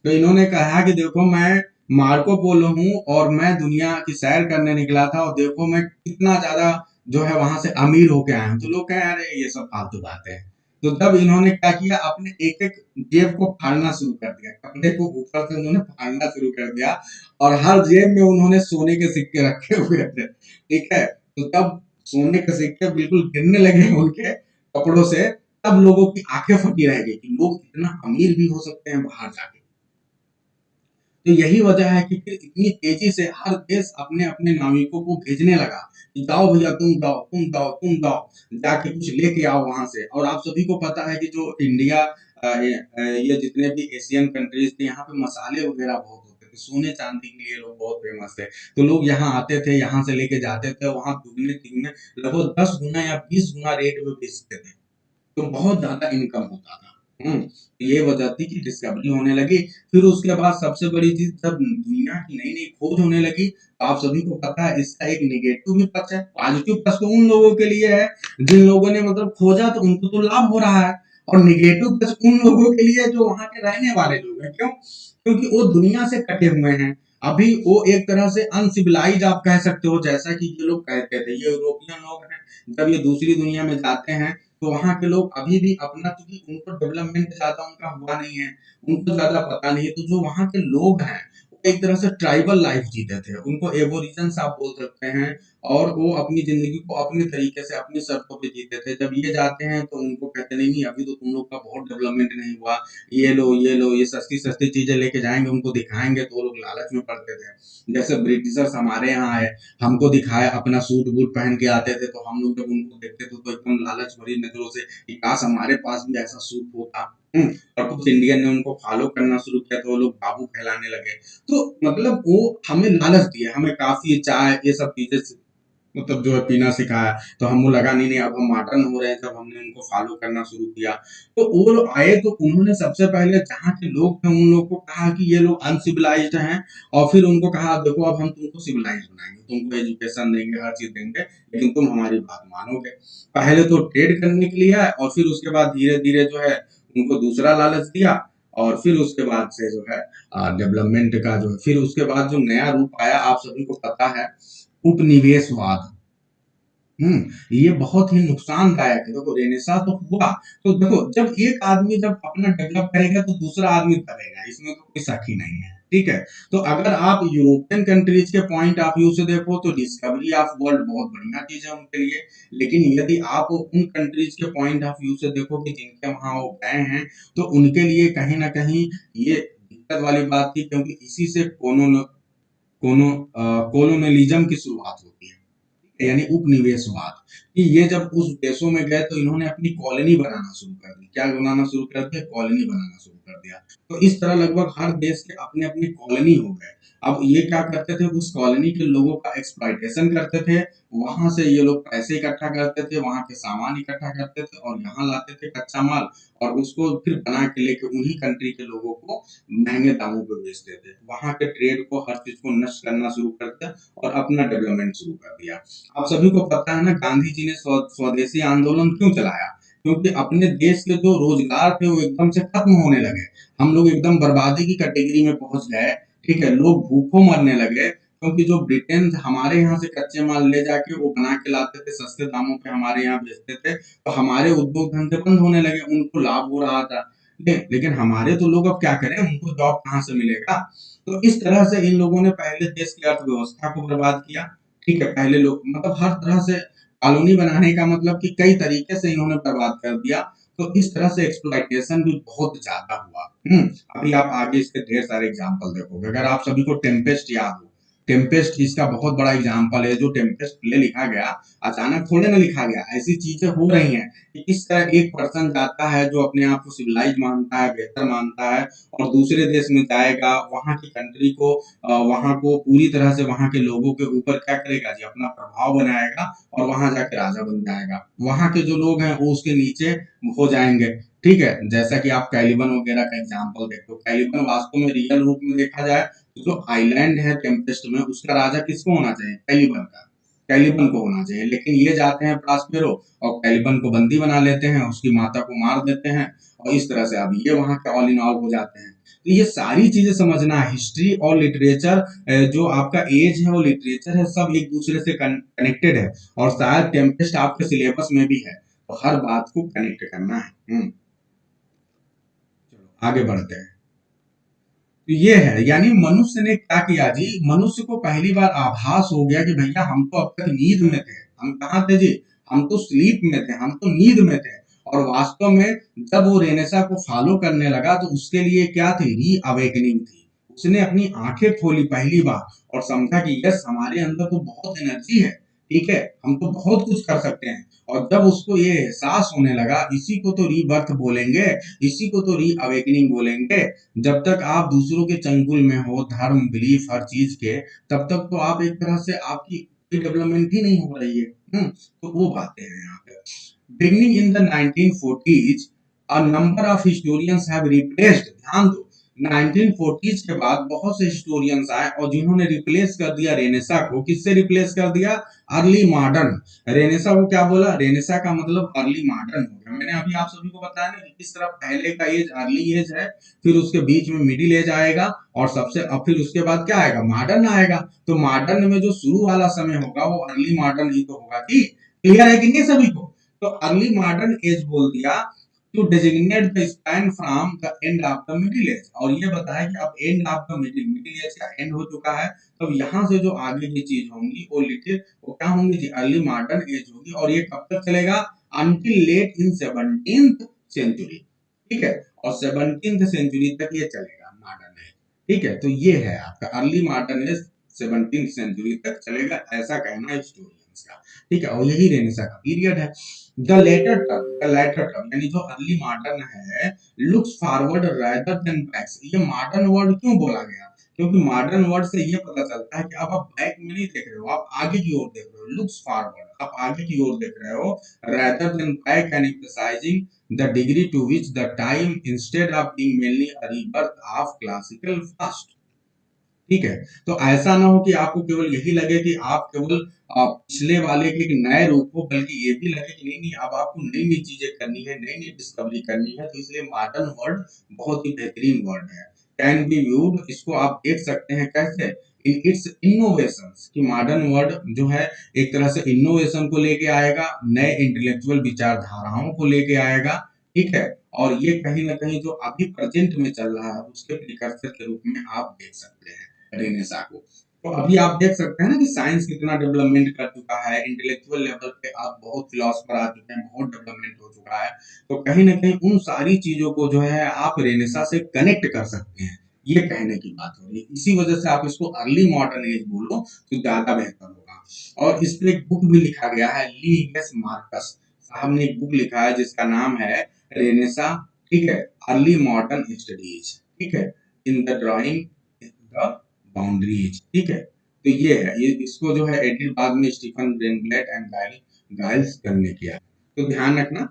तो इन्होंने कहा कि देखो मैं मार्को पोलो हूँ और मैं दुनिया की सैर करने निकला था, और देखो मैं कितना ज्यादा जो है वहां से अमीर होके आया हूँ। तो लोग कहे अरे ये सब फालतू बातें हैं। तो तब इन्होंने क्या किया, अपने एक एक जेब को फाड़ना शुरू कर दिया, कपड़े को ऊपर से उन्होंने फाड़ना शुरू कर दिया, और हर जेब में उन्होंने सोने के सिक्के रखे हुए थे, ठीक है। तो तब सोने के सिक्के बिल्कुल गिरने लगे उनके कपड़ों से, तब लोगों की आंखें फटी रह गई कि लोग इतना अमीर भी हो सकते हैं बाहर जाके। तो यही वजह है कि फिर इतनी तेजी से हर देश अपने अपने नाविकों को भेजने लगा कि जाओ भैया, तुम जाओ, तुम जाओ, तुम जाओ, जाके कुछ लेके आओ वहां से। और आप सभी को पता है कि जो इंडिया ये जितने भी एशियन कंट्रीज थे, यहाँ पे मसाले वगैरह बहुत होते थे, सोने चांदी के लिए लोग बहुत फेमस थे। तो लोग यहाँ आते थे, यहाँ से लेके जाते थे, वहां दुगने तिगने लगभग 10 गुना या 20 गुना रेट में बेचते थे, तो बहुत ज्यादा इनकम होता था। ये वजह थी कि डिस्कवरी होने लगी। फिर उसके बाद सबसे बड़ी चीज, जब दुनिया की नई नई खोज होने लगी, तो आप सभी को पता है इसका एक नेगेटिव भी पक्ष है। पॉजिटिव पक्ष तो उन लोगों के लिए है जिन लोगों ने मतलब खोजा, तो उनको तो लाभ हो रहा है, और नेगेटिव पक्ष उन लोगों के लिए जो वहां के रहने वाले लोग हैं। क्यों? क्योंकि वो दुनिया से कटे हुए हैं, अभी वो एक तरह से अनसिविलाइज आप कह सकते हो, जैसा कि ये लोग कहते थे, ये यूरोपियन लोग हैं, जब ये दूसरी दुनिया में जाते हैं तो वहाँ के लोग अभी भी अपना, क्योंकि उनको डेवलपमेंट ज्यादा उनका हुआ नहीं है, उनको ज्यादा पता नहीं है, तो जो वहाँ के लोग हैं वो एक तरह से ट्राइबल लाइफ जीते थे, उनको एबोरिजिन्स आप बोल सकते हैं, और वो अपनी जिंदगी को अपने तरीके से अपनी शर्तों पे जीते थे। जब ये जाते हैं तो उनको कहते नहीं नहीं अभी तो तुम लोग का बहुत डेवलपमेंट नहीं हुआ, ये लो ये लो, ये सस्ती सस्ती चीजें लेके जाएंगे, उनको दिखाएंगे, तो वो लोग लालच में पड़ते थे। जैसे ब्रिटिशर्स हमारे यहाँ आए, हमको दिखाया, अपना सूट बूट पहन के आते थे, तो हम लोग जब उनको देखते थे तो एकदम लालच भरी नजरों से कि काश हमारे पास भी ऐसा सूट होता। और कुछ इंडियन ने उनको फॉलो करना शुरू किया, तो वो लोग बाबू कहलाने लगे। तो मतलब वो हमें लालच दिया, हमें काफी चाय ये सब चीजें मतलब जो है पीना सिखाया, तो हमको लगा नहीं नहीं अब हम मॉडर्न हो रहे हैं, जब हमने उनको फॉलो करना शुरू किया। तो वो लोग आए तो उन्होंने सबसे पहले जहाँ के लोग थे उन लोग को कहा कि ये लोग अनसिविलाइज्ड हैं, और फिर उनको कहा देखो अब हम तुमको सिविलाइज बनाएंगे, तुमको एजुकेशन देंगे, हर चीज देंगे, लेकिन तुम हमारी बात मानोगे। पहले तो ट्रेड करने के लिए आए, और फिर उसके बाद धीरे धीरे जो है उनको दूसरा लालच दिया, और फिर उसके बाद से जो है डेवलपमेंट का जो है, फिर उसके बाद जो नया रूप आया आप सभी को पता है, उपनिवेशवाद। ये बहुत ही नुकसानदायक है। देखो रेनेसां तो हुआ, तो देखो जब एक आदमी जब अपना डेवलप करेगा तो दूसरा आदमी करेगा, इसमें तो कोई शक ही नहीं है, ठीक है। तो अगर आप यूरोपियन कंट्रीज के पॉइंट ऑफ व्यू से देखो तो डिस्कवरी ऑफ वर्ल्ड बहुत बढ़िया चीज है उनके लिए, लेकिन यदि आप उन कंट्रीज के पॉइंट ऑफ व्यू से देखो कि जिनके वहां वो गए हैं, तो उनके लिए कहीं ना कहीं ये दिक्कत वाली बात थी, क्योंकि इसी से कोलोनियलिज्म की शुरुआत होती है, यानी उपनिवेशवाद। कि ये जब उस देशों में गए तो इन्होंने अपनी कॉलोनी बनाना शुरू कर दी। क्या बनाना शुरू कर दिया? कॉलोनी बनाना शुरू कर दिया। तो इस तरह लगभग हर देश के अपने-अपने कॉलोनी हो गए। अब ये क्या करते थे, उस कॉलोनी के लोगों का एक्सप्लॉइटेशन करते थे, वहाँ से ये लोग पैसे इकट्ठा करते थे, वहाँ के सामान इकट्ठा करते थे और यहाँ लाते थे कच्चा माल और उसको फिर बना के लेके उन्हीं कंट्री के लोगों को महँगे दामों पे बेचते थे। वहाँ के ट्रेड को, हर चीज़ को नष्ट करना शुरू कर दिया और अपना डेवलपमेंट शुरू कर दिया। आप सभी को पता है ना, गांधी जी ने स्वदेशी आंदोलन क्यों चलाया? क्योंकि अपने देश के जो रोजगार थे वो एकदम से खत्म होने लगे। हम लोग एकदम बर्बादी की कैटेगरी में पहुंच गए। ठीक है, लोग भूखों मरने लगे क्योंकि जो ब्रिटेन हमारे यहाँ से कच्चे माल ले जाके वो बना के लाते थे, सस्ते दामों पे हमारे यहाँ बेचते थे, तो हमारे उद्योग धंधे बंद होने लगे, उनको लाभ हो रहा था। लेकिन हमारे तो लोग अब क्या करें, उनको जॉब कहाँ से मिलेगा? तो इस तरह से इन लोगों ने पहले देश की अर्थव्यवस्था को बर्बाद किया। ठीक है, पहले लोग मतलब हर तरह से कॉलोनी बनाने का मतलब कि कई तरीके से इन्होंने बर्बाद कर दिया। तो इस तरह से एक्सप्लॉइटेशन भी बहुत ज्यादा हुआ। अभी आप आगे इसके ढेर सारे एग्जाम्पल देखोगे। अगर आप सभी को टेम्पेस्ट याद हो, टेम्पेस्ट इसका बहुत बड़ा एग्जाम्पल है। जो टेम्पेस्ट प्ले लिखा गया, अचानक थोड़े ना लिखा गया, ऐसी चीजें हो रही हैं कि किस तरह एक पर्सन जाता है जो अपने आप को सिविलाइज मानता है, बेहतर मानता है, और दूसरे देश में जाएगा, वहां की कंट्री को, वहां को पूरी तरह से वहां के लोगों के ऊपर क्या करेगा जी, अपना प्रभाव बनाएगा और वहां जाके राजा बन जाएगा। वहां के जो लोग हैं वो उसके नीचे हो जाएंगे। ठीक है, जैसा कि आप कैलिबन वगैरह का एग्जाम्पल देखो। कैलिबन वास्तव में रियल रूप में देखा जाए तो जो आइलैंड है टेम्पेस्ट में, उसका राजा किसको होना चाहिए? कैलिबन का, कैलिबन को होना चाहिए। लेकिन ये जाते हैं प्रास्पेरो और कैलिबन को बंदी बना लेते हैं, उसकी माता को मार देते हैं और इस तरह से अब ये वहां के ऑल इन ऑल हो जाते हैं। तो ये सारी चीजें समझना, हिस्ट्री और लिटरेचर, जो आपका एज है वो लिटरेचर है, सब एक दूसरे से कनेक्टेड है और शायद टेम्पेस्ट आपके सिलेबस में भी है, तो हर बात को कनेक्ट करना है। चलो आगे बढ़ते हैं। तो ये है, यानी मनुष्य ने क्या किया जी, मनुष्य को पहली बार आभास हो गया कि भैया हम तो अब तक नींद में थे। हम कहाँ थे जी? हम तो स्लीप में थे, हम तो नींद में थे। और वास्तव में जब वो रेनेसा को फॉलो करने लगा तो उसके लिए क्या थी? री अवेकनिंग थी। उसने अपनी आंखें खोली पहली बार और समझा कि यस, हमारे अंदर तो बहुत एनर्जी है। ठीक है, हम तो बहुत कुछ कर सकते हैं। और जब उसको ये एहसास होने लगा, इसी को तो रीबर्थ बोलेंगे, इसी को तो री अवेकनिंग बोलेंगे। जब तक आप दूसरों के चंगुल में हो, धर्म, बिलीफ, हर चीज के, तब तक तो आप एक तरह से आपकी डेवलपमेंट ही नहीं हो रही है। तो वो बातें हैं यहाँ पे। Beginning in the 1940s, a number of historians have replaced, ध्यान दो, 1940s के बाद बहुत से हिस्टोरियंस आए और जिन्होंने रिप्लेस कर दिया रेनेसा को। किससे रिप्लेस कर दिया? Early modern. रेनेसा को क्या बोला? रेनेसा का मतलब अर्ली मॉडर्न हो गया। मैंने अभी आप सभी को बताया ना कि किस तरह पहले का एज अर्ली एज है, फिर उसके बीच में मिडिल एज आएगा और फिर उसके बाद क्या आएगा? मॉडर्न आएगा। तो मॉडर्न में जो शुरू वाला समय होगा वो अर्ली मॉडर्न ही तो होगा। कि क्लियर है कि नहीं सभी को? तो अर्ली मॉडर्न एज बोल दिया to designate the span from the end of the middle age। और ये बताया कि अब end of the middle age का end हो चुका है, तब यहाँ से जो आगे की चीज होंगी वो क्या होंगी जी? अर्ली मॉडर्न एज होगी। और ये कब तक चलेगा? until late in 17th century। ठीक है, और 17th century तक ये चलेगा मॉडर्न एज। ठीक है, तो ये है आपका early modern age 17th century तक चलेगा, ऐसा कहना है हिस्टोरियंस का। ठीक है, और यही रेनेसा का पीरियड है। The latter term यानी जो अर्ली मॉडर्न है, looks forward rather than back। ये मॉडर्न वर्ड क्यों बोला गया? क्योंकि मॉडर्न वर्ड से ये पता चलता है कि अब आप बैक में नहीं देख रहे हो, आप आगे की ओर देख रहे हो। looks forward, आप आगे की ओर देख रहे हो, rather than back and emphasizing the degree to which the time instead of being mainly a rebirth of classical past। ठीक है, तो ऐसा ना हो कि आपको केवल यही लगे कि आप केवल पिछले वाले के एक नए रूप हो, बल्कि ये भी लगे कि नहीं, अब आपको नई नई चीजें करनी है, नई नई डिस्कवरी करनी है। तो इसलिए मॉडर्न वर्ड बहुत ही बेहतरीन वर्ड है। कैन बी व्यूड, इसको आप देख सकते हैं कैसे? इन इट्स इनोवेशंस, कि मॉडर्न वर्ड जो है एक तरह से इनोवेशन को लेके आएगा, नए इंटेलेक्चुअल विचारधाराओं को लेके आएगा। ठीक है, और ये कहीं ना कहीं जो अभी प्रेजेंट में चल रहा है उसके प्रिकर्सर के रूप में आप देख सकते हैं रेनेसा को। तो अभी आप देख सकते हैं ना कि साइंस कितना डेवलपमेंट कर चुका है, इंटेलेक्चुअल लेवल पे आप बहुत फिलोसफर आ चुके हैं, बहुत डेवलपमेंट हो चुका है। तो कहीं ना कहीं उन सारी चीजों को जो है आप रेनेसा से कनेक्ट कर सकते हैं, ये कहने की बात हो रही है। इसी वजह से आप इसको अर्ली मॉडर्न एज बोलो तो ज्यादा बेहतर होगा। और इस पे एक बुक भी लिखा गया है, लीनियस मार्कस साहब ने एक बुक लिखा है जिसका नाम है रेनेसा, ठीक है, अर्ली मॉडर्न स्टडीज, ठीक है, in the drawing the boundaries, ठीक है। तो ये है, ये इसको जो है एडिट बाद में स्टीफन ग्रेनब्लेट एंड गाइल्स करने किया। तो ध्यान रखना,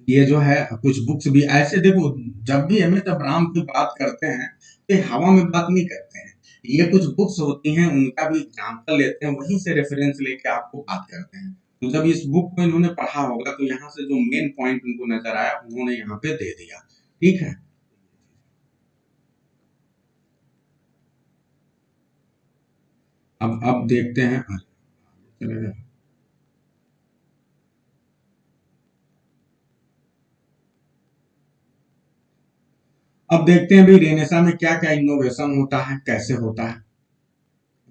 ये जो है कुछ बुक्स भी ऐसे, देखो जब भी एम एच अब्राहम की बात करते हैं तो ये हवा में बात नहीं करते हैं, ये कुछ बुक्स होती हैं उनका भी एग्जाम्पल लेते हैं, वहीं से रेफरेंस लेके आपको बात करते हैं। तो जब इस बुक को इन्होंने पढ़ा होगा तो यहाँ से जो मेन पॉइंट उनको नजर आया उन्होंने यहाँ पे दे दिया, ठीक है। अब देखते हैं, चले गए। अब देखते हैं भी रेनेसा में क्या क्या इनोवेशन होता है, कैसे होता है।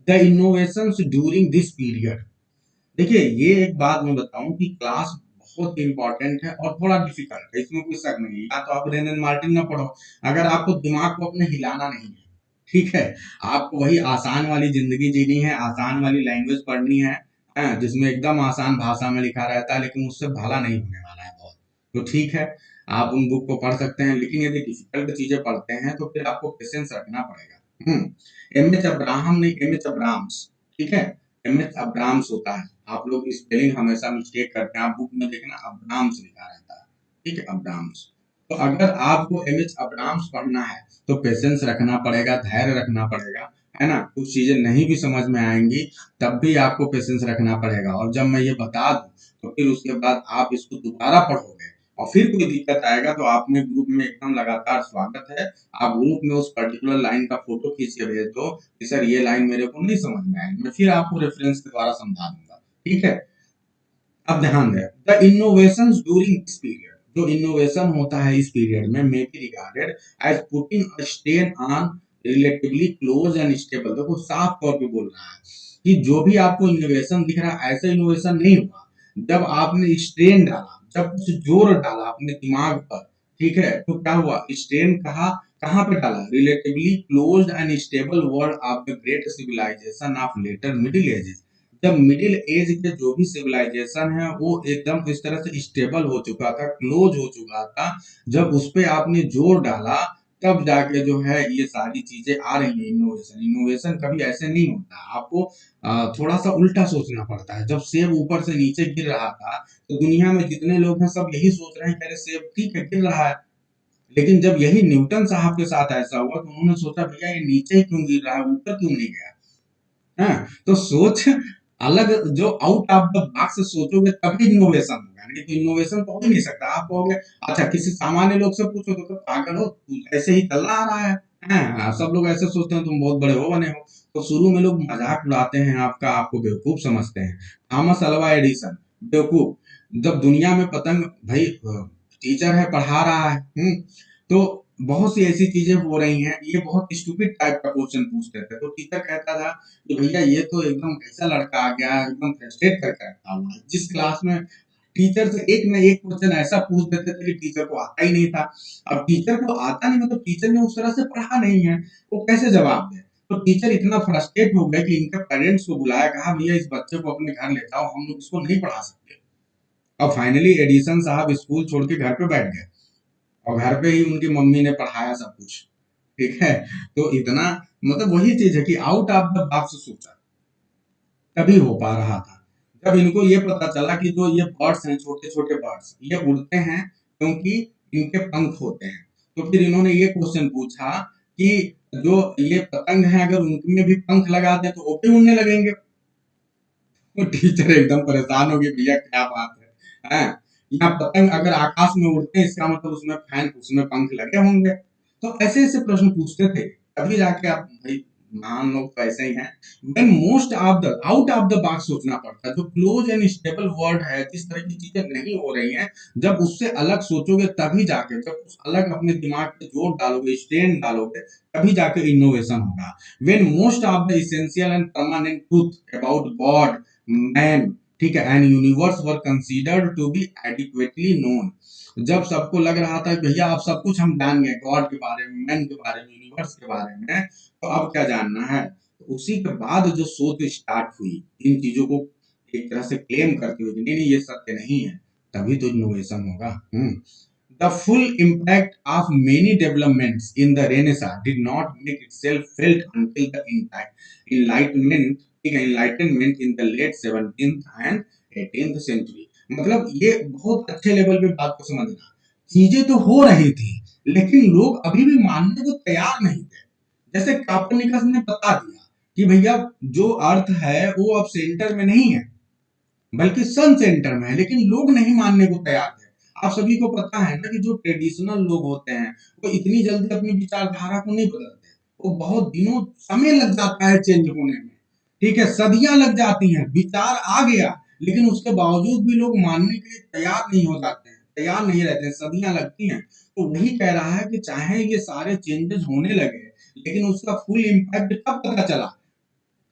The innovations during this period, देखिए ये एक बात मैं बताऊं कि क्लास बहुत इंपॉर्टेंट है और थोड़ा डिफिकल्ट है, इसमें कोई शक नहीं है। या तो आप रेनन मार्टिन ना पढ़ो अगर आपको दिमाग को अपने हिलाना नहीं है, ठीक है, आपको वही आसान वाली जिंदगी जीनी है, आसान वाली लैंग्वेज पढ़नी है, जिसमें एकदम आसान भाषा में लिखा रहता है लेकिन उससे भला नहीं होने वाला है बहुत, तो ठीक है आप उन बुक को पढ़ सकते हैं। लेकिन यदि डिफिकल्ट चीजें पढ़ते हैं तो फिर आपको पेशेंस रखना पड़ेगा। एम एच अब्राहम नहीं, एम एच अब्राम्स, ठीक है, एम एच अब्राम्स होता है, आप लोग स्पेलिंग हमेशा मिस्टेक करते हैं, आप बुक में देखना अब्राम्स लिखा रहता है, ठीक है, अब्राम्स। तो अगर आपको एम एच अब्राम्स पढ़ना है तो पेशेंस रखना पड़ेगा, धैर्य रखना पड़ेगा, है ना, कुछ चीजें नहीं भी समझ में आएंगी तब भी आपको पेशेंस रखना पड़ेगा। और जब मैं ये बता दूं तो फिर उसके बाद आप इसको दोबारा पढ़ोगे और फिर कोई दिक्कत आएगा तो आप में ग्रुप में एकदम लगातार स्वागत है, आप ग्रुप में उस पर्टिकुलर लाइन का फोटो खींच के भेज दो कि सर ये लाइन मेरे को नहीं समझ में आई, मैं फिर आपको रेफरेंस के द्वारा समझा दूंगा, ठीक है। अब ध्यान दें, the innovations during this period, जो इनोवेशन होता है इस पीरियड में may be regarded as putting a stain on relatively close and stable, देखो साफ तौर पे बोल रहा है कि जो भी आपको इनोवेशन दिख रहा है ऐसा इनोवेशन नहीं हुआ जब आपने स्ट्रेन डाला, जब कुछ जोर डाला अपने दिमाग पर, ठीक है, तो क्या हुआ, स्ट्रेन कहाँ पे डाला, relatively close and stable world of the great civilisation of later middle ages, जब मिडिल एज के जो भी सिविलाइजेशन है वो एकदम इस तरह से स्टेबल हो चुका था, क्लोज हो चुका था, जब उस पे आपने जोर डाला तब जाके जो है ये सारी चीजें आ रही है। इनोवेशन, इनोवेशन कभी ऐसे नहीं होता, आपको थोड़ा सा उल्टा सोचना पड़ता है। जब सेब ऊपर से नीचे गिर रहा था तो दुनिया में जितने लोग हैं सब यही सोच रहे हैं कि अरे सेब ठीक है गिर रहा है, लेकिन जब यही न्यूटन साहब के साथ ऐसा हुआ तो उन्होंने सोचा भैया ये नीचे ही क्यों गिर रहा है, ऊपर क्यों नहीं गया, है। तो सोच अलग, जो आउट ऑफ द बॉक्स सोचोगे तभी इनोवेशन होगा, नहीं तो इनोवेशन तो हो ही नहीं सकता। आप कहोगे अच्छा किसी सामान्य लोग से पूछो तो पागल हो, ऐसे ही चलना आ रहा है, सब लोग ऐसे सोचते हैं तुम बहुत बड़े हो बने हो। तो शुरू में लोग मजाक उड़ाते हैं आपका, आपको बेवकूफ समझते हैं। थॉमस अल्वा एडिसन बेवकूफ, जब दुनिया में पतंग, भाई टीचर है पढ़ा रहा है, तो बहुत सी ऐसी चीजें हो रही हैं, ये बहुत स्टूपिड टाइप का क्वेश्चन पूछते थे तो टीचर कहता था कि भैया ये तो एकदम कैसा लड़का आ गया, एकदम फ्रस्ट्रेट करके रखा हुआ है। जिस क्लास में टीचर से एक न एक क्वेश्चन ऐसा पूछ देते थे कि टीचर को आता ही नहीं था। अब टीचर को आता नहीं मतलब टीचर ने उस तरह से पढ़ा नहीं है, वो कैसे जवाब दे। तो टीचर इतना फ्रस्ट्रेट हो गया कि इनके पेरेंट्स को बुलाया, कहा भैया इस बच्चे को अपने घर ले जाओ, हम लोग इसको नहीं पढ़ा सकते। और फाइनली एडिसन साहब स्कूल छोड़ के घर पे बैठ गए और घर पे ही उनकी मम्मी ने पढ़ाया सब कुछ, ठीक है। तो इतना मतलब वही चीज है कि आउट ऑफ द बॉक्स सोचा तभी हो पा रहा था। जब इनको ये पता चला कि जो ये बर्ड्स हैं, छोटे छोटे बर्ड्स, ये उड़ते हैं क्योंकि इनके पंख होते हैं, तो फिर इन्होंने ये क्वेश्चन पूछा कि जो ये पतंग है अगर उनमें भी पंख लगा दें तो वो भी उड़ने लगेंगे। वो टीचर एकदम परेशान हो गए, भैया क्या बात है, यहाँ पतंग अगर आकाश में उड़ते हैं इसका मतलब उसमें फैन, उसमें पंख लगे होंगे। तो ऐसे ऐसे प्रश्न पूछते थे, तभी जाके आप भाई महान लोग तो ऐसे ही हैं। When most of the out of the box सोचना पड़ता है, जो क्लोज एंड स्टेबल वर्ड है, जिस तरह की चीजें नहीं हो रही हैं, जब उससे अलग सोचोगे तभी जाके, जब उस अलग अपने दिमाग पे जोर डालोगे, स्ट्रेन डालोगे, तभी जाके इनोवेशन होगा। When most of the essential and permanent truth about God, man, ठीक है, and universe were considered to be adequately known, जब सबको लग रहा था कि भैया अब सब कुछ हम जान गए गॉड के बारे में, मैन के बारे में, यूनिवर्स के बारे में, तो अब क्या जानना है। तो उसी के बाद जो शोध स्टार्ट हुई इन चीजों को एक तरह से क्लेम करते हुए कि नहीं नहीं ये सत्य नहीं है, तभी तो इनोवेशन होगा। The full impact of many developments in the Renaissance did not make itself felt until the enlightenment in the late 17th and 18th century। मतलब ये बहुत अच्छे लेवल पे बात को समझना, चीजें तो हो रही थी लेकिन लोग अभी भी मानने को तैयार नहीं थे। जैसे कापर्निकस ने बता दिया कि भैया जो अर्थ है वो अब सेंटर में नहीं है बल्कि सन सेंटर में है, लेकिन लोग नहीं मानने को तैयार थे। आप सभी को पता है ना कि जो ट्रेडिशनल लोग होते हैं वो इतनी जल्दी अपनी विचारधारा को नहीं बदलते, वो बहुत दिनों समय लग जाता है चेंज होने में, ठीक है, सदियां लग जाती हैं, विचार आ गया लेकिन उसके बावजूद भी लोग मानने के लिए तैयार नहीं हो जाते हैं, तैयार नहीं रहते हैं, सदियां लगती हैं। तो वही कह रहा है कि चाहे ये सारे चेंजेस होने लगे लेकिन उसका फुल इम्पैक्ट कब पता चला,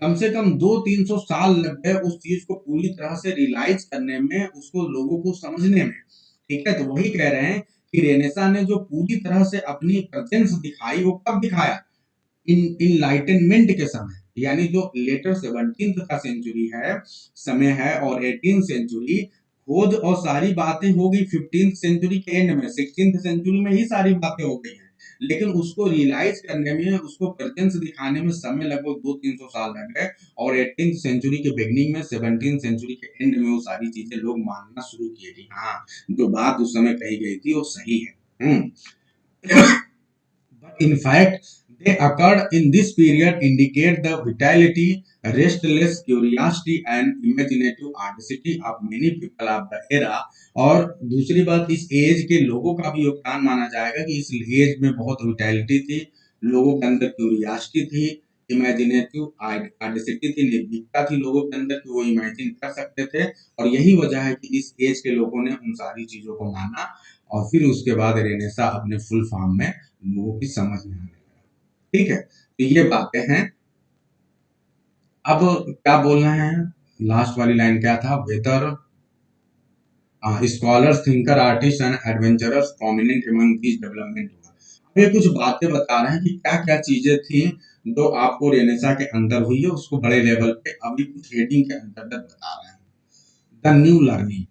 कम से कम 200-300 साल लग गए उस चीज को पूरी तरह से रियलाइज करने में, उसको लोगों को समझने में, ठीक है। तो वही कह रहे हैं कि रेनेसा ने जो पूरी तरह से अपनी प्रेजेंस दिखाई वो कब दिखाया, इनलाइटनमेंट के समय, यानी जो लेटर 17th का सेंचुरी है समय है और 18th सेंचुरी खोज और सारी बातें हो गई 15th सेंचुरी के एंड में, 16th सेंचुरी में ही सारी बातें हो गई हैं, लेकिन उसको रियलाइज करने में, उसको प्रेजेंस दिखाने में समय लगभग 200-300 साल लग गए और 18th सेंचुरी के बिगनिंग में 17th सेंचुरी के एंड में वो सारी चीजें लोग मानना शुरू किए कि हाँ जो बात उस समय कही गई थी वो सही है। But in fact, they occurred in this period indicate the vitality, restless curiosity and imaginative audacity of many people of the era। और दूसरी बात इस एज के लोगों का भी योगदान माना जाएगा कि इस एज में बहुत विटैलिटी थी, लोगों के अंदर क्यूरियोसिटी थी, इमेजिनेटिव ऑडेसिटी थी, निर्भीकता थी लोगों के अंदर कि वो इमेजिन कर सकते थे, और यही वजह है कि इस एज के लोगों ने उन सारी चीजों को माना और फिर उसके बाद रेनेसा अपने फुल फॉर्म में लोगों की समझ में आने लगा। ठीक है, तो ये बातें हैं। अब क्या बोलना है, लास्ट वाली लाइन क्या था, whether scholars, thinker, artist and adventurers prominent among this development हुआ। अब ये कुछ बातें बता रहे हैं कि क्या क्या चीजें थी जो आपको रेनेसा के अंदर हुई है, उसको बड़े लेवल पे अभी कुछ हेडिंग के अंतर्गत बता रहे हैं। द न्यू लर्निंग,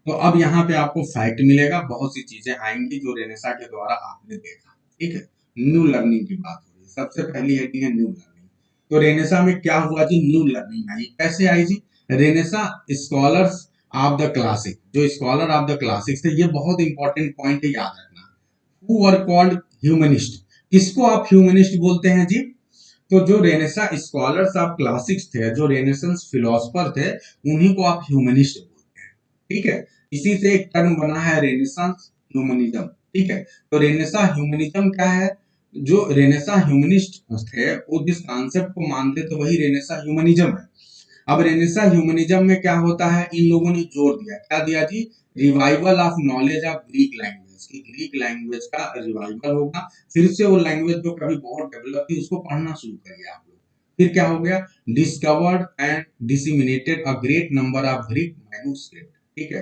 तो अब यहाँ पे आपको फैक्ट मिलेगा, बहुत सी चीजें आएंगी जो रेनेसा के द्वारा आपने देखा। ठीक है, न्यू लर्निंग की बात हो रही है, सबसे पहली हेडिंग है न्यू लर्निंग। तो रेनेसा में क्या हुआ जी, न्यू लर्निंग आई। कैसे आई जी, renaissance scholars of the classic, जो स्कॉलर ऑफ द क्लासिक्स थे, ये बहुत इंपॉर्टेंट पॉइंट है, याद रखना। हु वर कॉल्ड ह्यूमनिस्ट, किसको आप ह्यूमनिस्ट बोलते हैं जी, तो जो रेनेसा स्कॉलर्स ऑफ क्लासिक्स थे, जो रेनेसेंस फिलोसफर थे, उन्हीं को आप ह्यूमनिस्ट बोलते हैं। ठीक है, इसी से एक टर्म बना है रेनेसांस ह्यूमनिज्म। ठीक है, तो रेनेसा ह्यूमनिज्म क्या है, जो रेनेसा ह्यूमनिस्ट थे वो जिस कॉन्सेप्ट को मानते थे वही रेनेसा ह्यूमनिज्म है। अब रेनेसा ह्यूमनिज्म में क्या होता है, इन लोगों ने जोर दिया, क्या दिया जी, revival of knowledge of Greek language, की ग्रीक लैंग्वेज का रिवाइवल होगा, फिर से वो लैंग्वेज जो कभी बहुत डेवलप थी उसको पढ़ना शुरू करिए आप लोग। फिर क्या हो गया, discovered and disseminated a great number of Greek manuscript. ठीक है,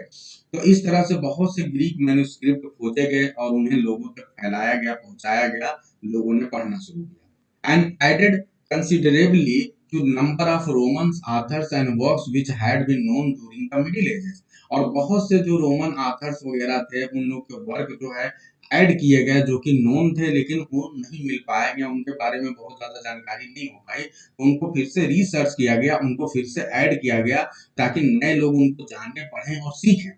तो इस तरह से बहुत से ग्रीक मैन्युस्क्रिप्ट खोजे गए और उन्हें लोगों तक फैलाया गया, पहुंचाया गया, लोगों ने पढ़ना शुरू किया। And added considerably to number of Roman authors and works which had been known during the Middle Ages। और बहुत से जो रोमन आथर्स वगैरह थे उन लोग के वर्क जो है ऐड किए गए, जो कि नोन थे लेकिन वो नहीं मिल पाए गए, उनके बारे में बहुत ज्यादा जानकारी नहीं हो पाई, तो उनको फिर से रिसर्च किया गया, उनको फिर से ऐड किया गया ताकि नए लोग उनको जाने, पढ़ें और सीखें।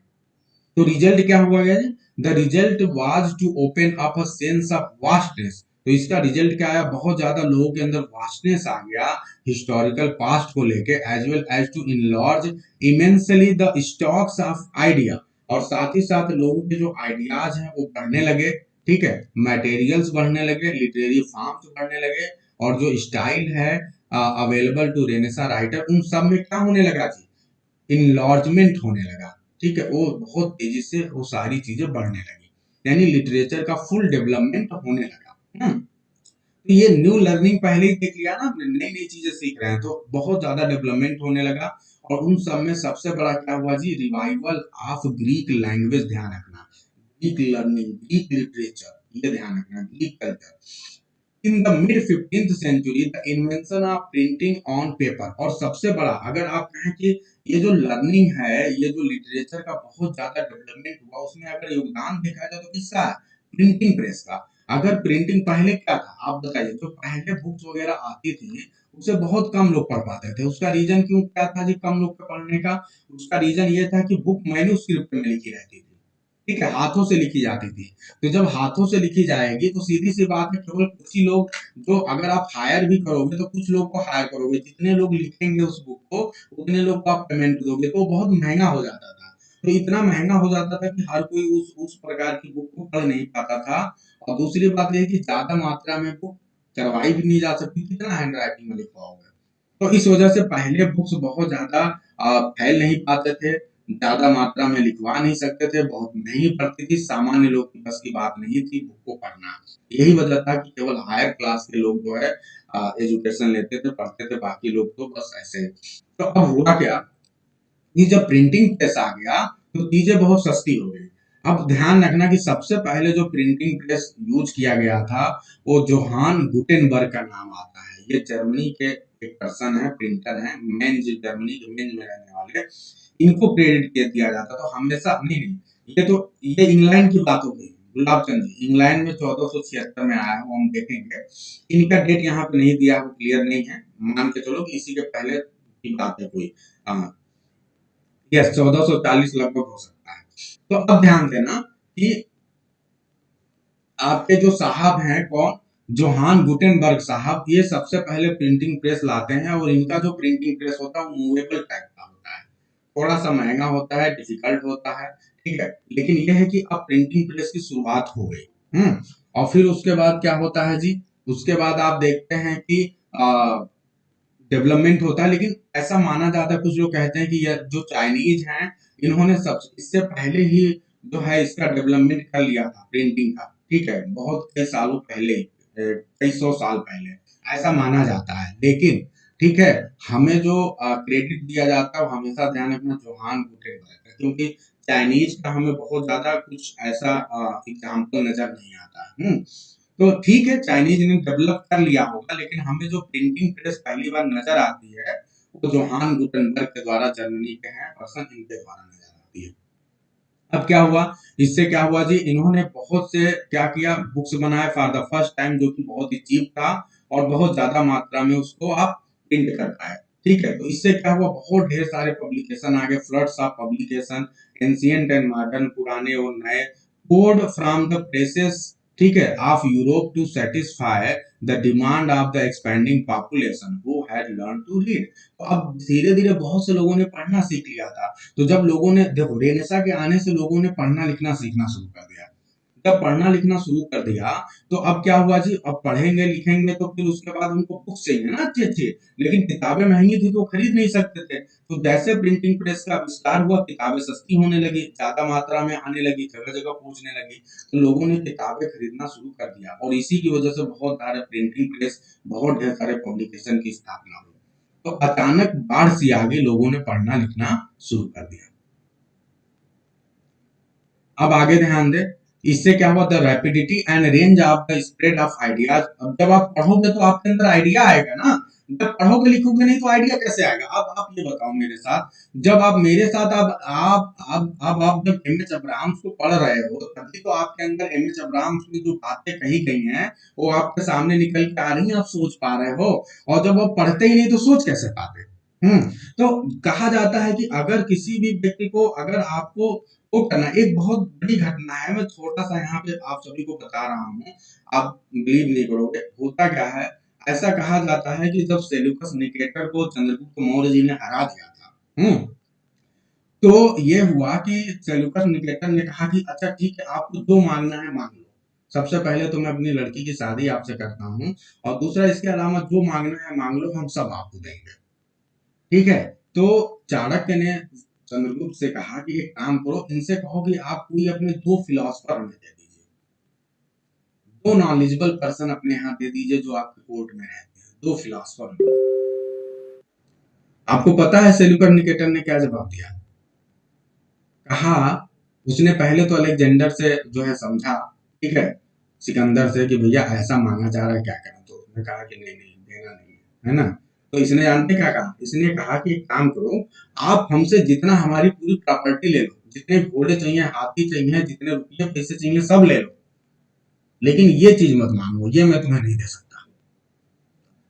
तो रिजल्ट क्या हुआ गया जी, the result was to open up a sense of vastness. तो इसका रिजल्ट क्या आया, बहुत ज्यादा लोगों के अंदर वास्टनेस आ गया हिस्टोरिकल पास्ट को लेके, as well as to enlarge immensely the stocks of idea, और साथ ही साथ लोगों के जो आइडियाज हैं वो बढ़ने लगे। ठीक है, मटेरियल्स बढ़ने लगे, लिटरेरी फॉर्म्स बढ़ने लगे, और जो स्टाइल है अवेलेबल टू रेनेसा राइटर, उन सब में क्या होने लगा जी, इनलार्जमेंट होने लगा। ठीक है, वो बहुत तेजी से वो सारी चीजें बढ़ने लगी, यानी लिटरेचर का फुल डेवलपमेंट होने लगा। तो ये न्यू लर्निंग पहले ही देख लिया ना, नई नई चीजें सीख रहे हैं तो बहुत ज्यादा डेवलपमेंट होने लगा और उन सब में सबसे बड़ा क्या हुआ जी, रिवाइवल ऑफ ग्रीक लैंग्वेज, ध्यान रखना, ग्रीक लर्निंग, ग्रीक लिटरेचर, ये ध्यान रखना, Greek culture. In the mid 15th century the invention of printing on paper, और सबसे बड़ा अगर आप कहें कि ये जो लर्निंग है, ये जो लिटरेचर का बहुत ज्यादा डेवलपमेंट हुआ, उसमें अगर योगदान देखा जाए तो किसका है, प्रिंटिंग प्रेस का। अगर प्रिंटिंग पहले क्या था आप बताइए, जो पहले बुक्स वगैरह आती थी उसे बहुत कम लोग पढ़ पाते थे। उसका रीजन क्यों क्या था जी कम लोग के पढ़ने का, उसका रीजन ये था कि बुक मैन्युस्क्रिप्ट में लिखी रहती थी, ठीक है, हाथों से लिखी जाती थी। तो जब हाथों से लिखी जाएगी तो सीधी सी बात है, केवल कुछ ही लोग, जो अगर आप हायर भी करोगे तो कुछ लोग को हायर करोगे, जितने लोग लिखेंगे उस बुक को उतने लोग को आप पेमेंट दोगे, तो बहुत महंगा हो जाता था। तो इतना महंगा हो जाता था कि हर कोई उस प्रकार की बुक को पढ़ नहीं पाता था। और दूसरी बात यह कि ज्यादा मात्रा में बुक करवाई भी नहीं जा सकती, कितना हैंड राइटिंग में लिखवाओगे। तो इस वजह से पहले बुक्स बहुत ज्यादा फैल नहीं पाते थे, ज्यादा मात्रा में लिखवा नहीं सकते थे, बहुत महंगी पड़ती थी, सामान्य लोग की बस की बात नहीं थी बुक को पढ़ना। यही वजह था कि केवल हायर क्लास के लोग जो है एजुकेशन लेते थे, पढ़ते थे, बाकी लोग तो बस ऐसे। तो अब हुआ क्या कि जब प्रिंटिंग प्रेस आ गया तो चीजें बहुत सस्ती हो गई। अब ध्यान रखना कि सबसे पहले जो प्रिंटिंग प्रेस यूज किया गया था वो जोहान गुटेनबर्ग का नाम आता है। ये जर्मनी के एक पर्सन है, प्रिंटर है, मेंज, जर्मनी के मेंज में रहने वाले, इनको क्रेडिट दिया जाता। तो हमेशा नहीं नहीं, ये इंग्लैंड की बात हो गई, गुलाब चंद जी इंग्लैंड में 1476 में आया है, वो हम देखेंगे। इनका डेट यहाँ पे नहीं दिया, वो क्लियर नहीं है, मान के चलो कि इसी के पहले की बात है कोई। यस 1440 लगभग हो सकता है। तो अब ध्यान देना कि आपके जो साहब हैं कौन, जोहान गुटेनबर्ग साहब, ये सबसे पहले प्रिंटिंग प्रेस लाते हैं। और इनका जो प्रिंटिंग प्रेस होता है वो मूवेबल टाइप का होता है, थोड़ा सा महंगा होता है, डिफिकल्ट होता है, ठीक है। लेकिन यह है कि अब प्रिंटिंग प्रेस की शुरुआत हो गई। और फिर उसके बाद क्या होता है जी, उसके बाद आप देखते हैं कि डेवलपमेंट होता है। लेकिन ऐसा माना जाता है, कुछ लोग कहते हैं कि यह जो चाइनीज हैं इन्होंने सब इससे पहले ही जो है इसका डेवलपमेंट कर लिया था प्रिंटिंग का, ठीक है, बहुत कई सालों पहले, कई सौ साल पहले ऐसा माना जाता है। लेकिन ठीक है, हमें जो क्रेडिट दिया जाता है वो हमेशा ध्यान रखना जोहान गुटेनबर्ग का, क्योंकि चाइनीज का हमें बहुत ज्यादा कुछ ऐसा एग्जाम्पल नजर नहीं आता है। तो ठीक है, चाइनीज ने डेवलप कर लिया होगा, लेकिन हमें जो प्रिंटिंग प्रेस पहली बार नजर आती है वो जोहान गुटेनबर्ग के द्वारा, जर्मनी के हैं पर्सन, इनके द्वारा नजर आती है। अब क्या हुआ, इससे क्या हुआ जी, इन्होंने बहुत से क्या किया, बुक्स बनाए फॉर द फर्स्ट टाइम, जो कि बहुत ही चीप था और बहुत ज्यादा मात्रा में उसको आप प्रिंट कर पाए, ठीक है। तो इससे क्या हुआ, बहुत ढेर सारे पब्लिकेशन आ गए, floods of publication, ancient and modern, पुराने और नए, poured फ्रॉम द प्लेसेस, ठीक है, of Europe to satisfy the demand of the expanding population who had learn to read. तो अब धीरे धीरे बहुत से लोगों ने पढ़ना सीख लिया था। तो जब लोगों ने देखो, रेनेसा के आने से लोगों ने पढ़ना लिखना सीखना शुरू कर दिया। जब पढ़ना लिखना शुरू कर दिया तो अब क्या हुआ जी, अब पढ़ेंगे लिखेंगे तो फिर उसके बाद उनको बुक्स चाहिए ना अच्छी अच्छी, लेकिन किताबें महंगी थी तो खरीद नहीं सकते थे। तो जैसे प्रिंटिंग प्रेस का विस्तार हुआ, किताबें सस्ती होने लगी, ज्यादा मात्रा में आने लगी, जगह जगह पहुंचने लगी, तो लोगों ने किताबें खरीदना शुरू कर दिया। और इसी की वजह से बहुत सारे प्रिंटिंग प्रेस, बहुत ढेर सारे पब्लिकेशन की स्थापना हुई। तो अचानक बाढ़ सी आ गई, लोगों ने पढ़ना लिखना शुरू कर दिया। अब आगे ध्यान दे, इससे क्या हुआ, the rapidity and range of the spread of ideas. अब जब आप पढ़ोगे तो आपके अंदर आइडिया आएगा ना, जब पढ़ोगे लिखोगे नहीं तो आइडिया कैसे आएगा। अब आप ये बताओ मेरे साथ, जब आप मेरे साथ आप जब एमएच अब्राहम्स को पढ़ रहे हो तभी तो आपके अंदर एमएच अब्राहम्स की जो बातें कही गई हैं वो आपके सामने निकल के आ रही हैं, आप सोच पा रहे हो। और जब आप पढ़ते ही नहीं तो सोच कैसे पाते। तो कहा जाता है कि अगर किसी भी व्यक्ति को, अगर आपको वो करना, एक बहुत बड़ी घटना है, मैं छोटा सा यहाँ पे आप सभी को बता रहा हूँ, आप बिलीव नहीं करोगे। होता क्या है, ऐसा कहा जाता है कि जब सेल्यूकस निकेटर को चंद्रगुप्त मौर्य जी ने हरा दिया था, तो ये हुआ कि सेल्यूकस निकेटर ने कहा कि अच्छा ठीक है, आपको जो मांगना है मांग लो। सबसे पहले तो मैं अपनी लड़की की शादी आपसे करता हूँ, और दूसरा इसके अलावा जो मांगना है मांग लो, हम सब आपको देंगे, ठीक है। तो चाणक्य ने चंद्रगुप्त से कहा कि एक काम करो, इनसे कहो कि आप कोई अपने दो फिलोसफर हमें दे दीजिए, दो नॉलेजेबल पर्सन अपने यहाँ दे दीजिए जो आपके कोर्ट में रहते हैं, दो फिलोसफर। आपको पता है सेल्यूकर निकेटर ने क्या जवाब दिया? कहा, उसने पहले तो अलेक्जेंडर से जो है समझा, ठीक है, सिकंदर से कि भैया ऐसा मांगा जा रहा है, क्या करें? तो उसने कहा कि नहीं नहीं, देना नहीं है ना। तो इसने जानते क्या कहा? इसने कहा कि एक काम करो, आप हमसे जितना हमारी पूरी प्रॉपर्टी ले लो, जितने घोड़े चाहिए, हाथी चाहिए, जितने रुपये पैसे चाहिए सब ले लो, लेकिन ये चीज मत मांगो, ये मैं तुम्हें नहीं दे सकता।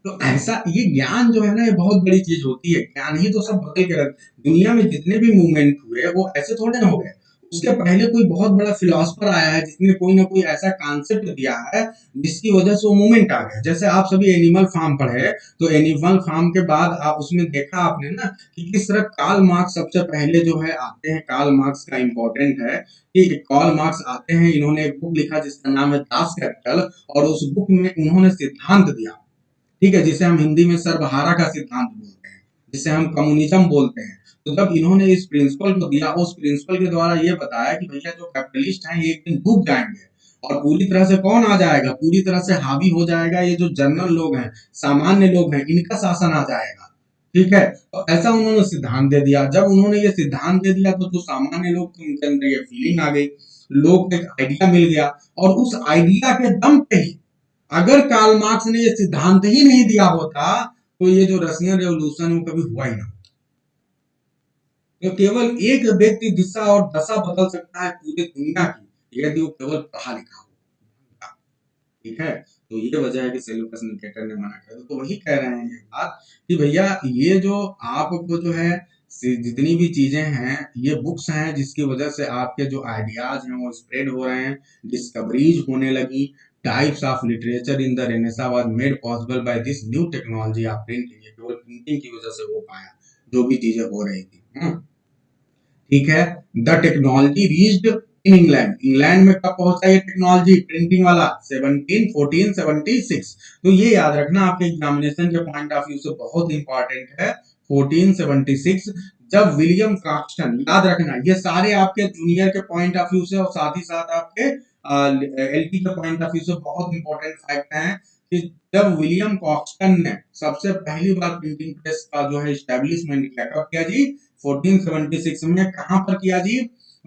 तो ऐसा ये ज्ञान जो है ना, ये बहुत बड़ी चीज होती है। ज्ञान ही तो सब बदल के रख। दुनिया में जितने भी मूवमेंट हुए वो ऐसे थोड़े ना हो गए। उसके पहले कोई बहुत बड़ा फिलोसफर आया है जिसने कोई ना कोई ऐसा कॉन्सेप्ट दिया है जिसकी वजह से वो मूवमेंट आ गया। जैसे आप सभी एनिमल फार्म पढ़े, तो एनिमल फार्म के बाद आप उसमें देखा आपने ना कि किस तरह कार्ल मार्क्स सबसे पहले जो है आते हैं। कार्ल मार्क्स का इंपॉर्टेंट है कि कार्ल मार्क्स आते हैं, इन्होंने एक बुक लिखा जिसका नाम है दास कैपिटल, और उस बुक में उन्होंने सिद्धांत दिया, ठीक है, जिसे हम हिंदी में सर्वहारा का सिद्धांत बोलते हैं, जिसे हम कम्युनिज्म बोलते हैं। तो जब इन्होंने इस प्रिंसिपल को दिया, उस प्रिंसिपल के द्वारा ये बताया कि भैया जो कैपिटलिस्ट हैं ये एक दिन डूब जाएंगे, और पूरी तरह से कौन आ जाएगा? पूरी तरह से हावी हो जाएगा ये जो जनरल लोग हैं, सामान्य लोग हैं, इनका शासन आ जाएगा, ठीक है। तो ऐसा उन्होंने सिद्धांत दे दिया। जब उन्होंने ये सिद्धांत दे दिया तो जो सामान्य लोग थे उनके अंदर ये फीलिंग आ गई, लोग को एक आइडिया मिल गया, और उस आइडिया के दम पे ही, अगर कार्ल मार्क्स ने ये सिद्धांत ही नहीं दिया होता तो ये जो रशियन रेवोल्यूशन वो कभी हुआ ही ना। तो केवल एक व्यक्ति दिशा और दशा बदल सकता है पूरी दुनिया की, यदि वो केवल पढ़ा लिखा हो, ठीक है। तो ये वजह है कि सेल्यूकस निकेटर ने मना कर दिया। तो वही कह रहे हैं ये बात कि भैया ये जो आपको जो है जितनी भी चीजें हैं ये बुक्स हैं जिसकी वजह से आपके जो आइडियाज हैं वो स्प्रेड हो रहे हैं, डिस्कवरीज होने लगी। Types of literature in the renaissance was made possible by this new technology of printing. ये केवल प्रिंटिंग की वजह से हो पाया जो भी चीजें हो रही थी, ठीक है। The technology reached in England. England में कब पहुंचा ये टेक्नोलॉजी प्रिंटिंग वाला? 1476। तो ये याद रखना आपके एग्जामिनेशन के पॉइंट ऑफ व्यू से बहुत इंपॉर्टेंट है। 1476 जब विलियम कॉक्सटन, याद रखना ये सारे आपके जूनियर के पॉइंट ऑफ व्यू से और साथ ही साथ आपके एलटी के पॉइंट ऑफ व्यू से बहुत इंपॉर्टेंट फैक्ट हैं कि जब विलियम कॉक्सटन ने सबसे पहली बार प्रिंटिंग प्रेस का जो है एस्टेब्लिशमेंट किया, कब किया जी? 1476 में। कहां पर किया जी?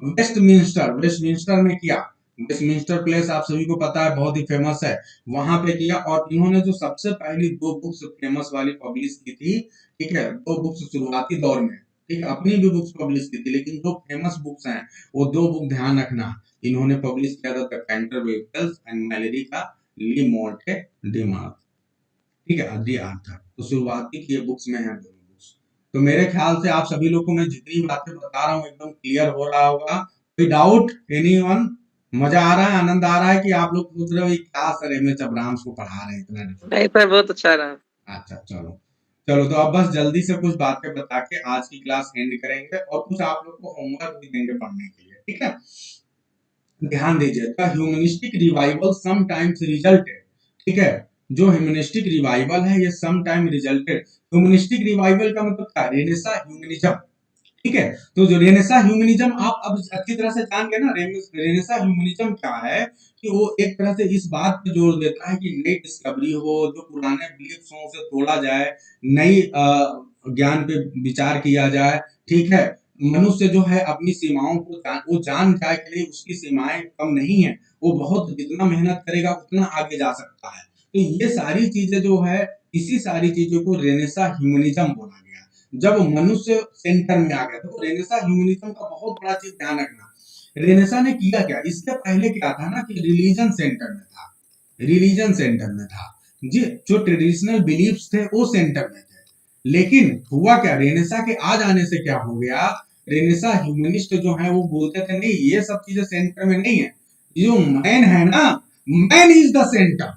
वेस्टमिंस्टर। वेस्टमिंस्टर में किया। वेस्टमिंस्टर प्लेस आप सभी को पता है, बहुत ही फेमस है, वहां पे किया। और इन्होंने जो सबसे पहली दो बुक्स फेमस वाली पब्लिश की थी, ठीक है, दो बुक्स शुरुआती दौर में, ठीक, अपनी भी बुक्स पब्लिश की थी, लेकिन जो फेमस बुक्स हैं वो दो बुक ध्यान रखना, इन्होंने पब्लिश किया था, द कैंटरबरी एंड मैलेरी का ली मोंटे डिमार्क, ठीक है, दी आर्थर। तो शुरुआती की ये बुक्स में है दोनों बुक्स। तो मेरे ख्याल से आप सभी लोग को मैं जितनी बातें बता रहा हूँ एकदम क्लियर हो रहा होगा। कोई डाउट? एनीवन? मजा आ रहा है, आनंद आ रहा है कि आप लोग सोच रहे हो क्या सर एमएच अब्राहम्स को पढ़ा रहे हैं इतना डिफरेंट? नहीं सर, बहुत अच्छा रहा। अच्छा, चलो चलो, तो अब बस जल्दी से कुछ बातें बता के आज की क्लास एंड करेंगे, और कुछ आप लोग को होमवर्क भी देंगे पढ़ने के लिए, ठीक है। ध्यान दीजिए, the humanistic revival sometimes resulted, ठीक है, जो ह्यूमनिस्टिक रिवाइवल है ये समटाइम रिजल्टेड। ह्यूमनिस्टिक रिवाइवल का मतलब क्या? रेनेसां ह्यूमनिज्म, ठीक है। तो जो रेनेसां ह्यूमनिज्म आप अब अच्छी तरह से जान गए ना, रेनेसां ह्यूमनिज्म क्या है कि वो एक तरह से इस बात पे जोर देता है कि नई डिस्कवरी हो, जो पुराने बिलीफ्स हो उसे तोड़ा जाए, नई ज्ञान पे विचार किया जाए, ठीक है। मनुष्य जो है अपनी सीमाओं को वो जान जाए कि नहीं उसकी सीमाएं कम नहीं है, वो बहुत जितना मेहनत करेगा उतना आगे जा सकता है। तो ये सारी चीजें जो है, इसी सारी चीजों को रेनेसां ह्यूमनिज्म बोला गया जब मनुष्य सेंटर में आ गया। तो रेनेसां ह्यूमनिज्म का बहुत बड़ा चीज ध्यान रखना। रेनेसां ने किया क्या? इसके पहले क्या था ना कि रिलीजन सेंटर में था, रिलीजन सेंटर में था जी, जो ट्रेडिशनल बिलीफ्स थे वो सेंटर में थे। लेकिन हुआ क्या? रेनेसां के आ जाने से क्या हो गया? रेनेसां ह्यूमनिस्ट जो है वो बोलते थे नहीं ये सब चीजें सेंटर में नहीं है, जो मैन है ना, मैन इज द सेंटर,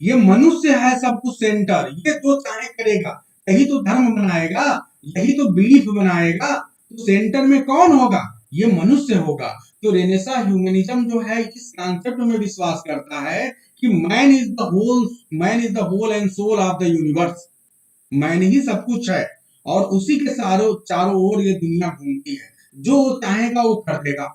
ये मनुष्य है सब कुछ सेंटर, ये जो चाहे करेगा, यही तो धर्म बनाएगा, यही तो बिलीफ बनाएगा। तो सेंटर में कौन होगा? ये मनुष्य होगा। तो रेनेसां ह्यूमनिज्म जो है इस कॉन्सेप्ट में विश्वास करता है कि man is the whole and soul of the universe, man ही सब कुछ है, और उसी के चारों ओर ये दुनिया घूमती है, जो वो चाहेगा वो कर देगा,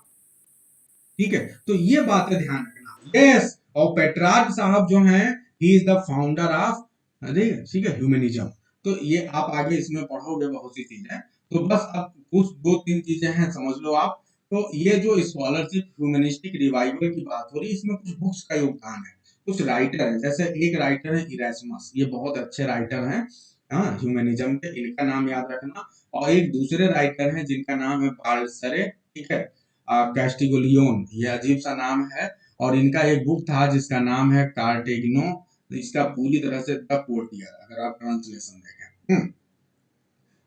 ठीक है। तो ये बातें ध्यान रखना। यस, और पेट्रार्क साहब जो हैं he is the founder of, अरे ठीक है, ह्यूमनिज्म। तो ये आप आगे इसमें पढ़ोगे बहुत सी चीजें। तो बस अब कुछ 2-3 चीजें हैं समझ लो आप। तो ये जो स्कॉलरशिप ह्यूमनिस्टिक रिवाइवल की बात हो रही है, इसमें कुछ बुक्स का योगदान है, कुछ राइटर हैं, जैसे एक राइटर है इरेस्मस, ये बहुत अच्छे राइटर हैं, हाँ, ह्यूमनिज्म के, इनका नाम याद रखना। और एक दूसरे राइटर हैं जिनका नाम है बाल्सरे, ठीक है, कैस्टिगोलियोन, ये अजीब सा नाम है। और इनका एक बुक था जिसका नाम है कार्टेगिनो, इसका पूरी तरह से द कोटियर, अगर आप ट्रांसलेशन देखें।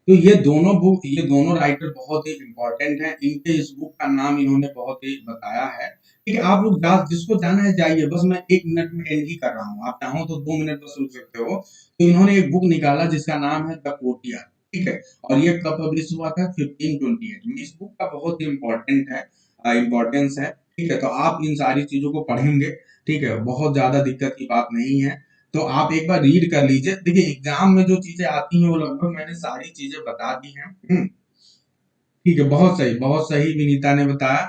तो ये दोनों राइटर बहुत ही इम्पोर्टेंट हैं। इनके इस बुक का नाम इन्होंने बहुत ही बताया है। ठीक है, आप लोग जिसको जाना है जाइए, बस मैं 1 मिनट में एंड ही कर रहा हूँ, आप चाहो तो 2 मिनट बस रुक सकते हो। तो इन्होंने एक बुक निकाला जिसका नाम है द कोटियर, ठीक है, और ये कब पब्लिश हुआ था? 1528 में। इस बुक का बहुत ही इम्पोर्टेंट है, इम्पोर्टेंस है, ठीक है। तो आप इन सारी चीजों को पढ़ेंगे, ठीक है, बहुत ज्यादा दिक्कत की बात नहीं है। तो आप एक बार रीड कर लीजिए। देखिए एग्जाम में जो चीजें आती हैं वो लगभग मैंने सारी चीजें बता दी हैं। ठीक है, बहुत सही विनीता ने बताया।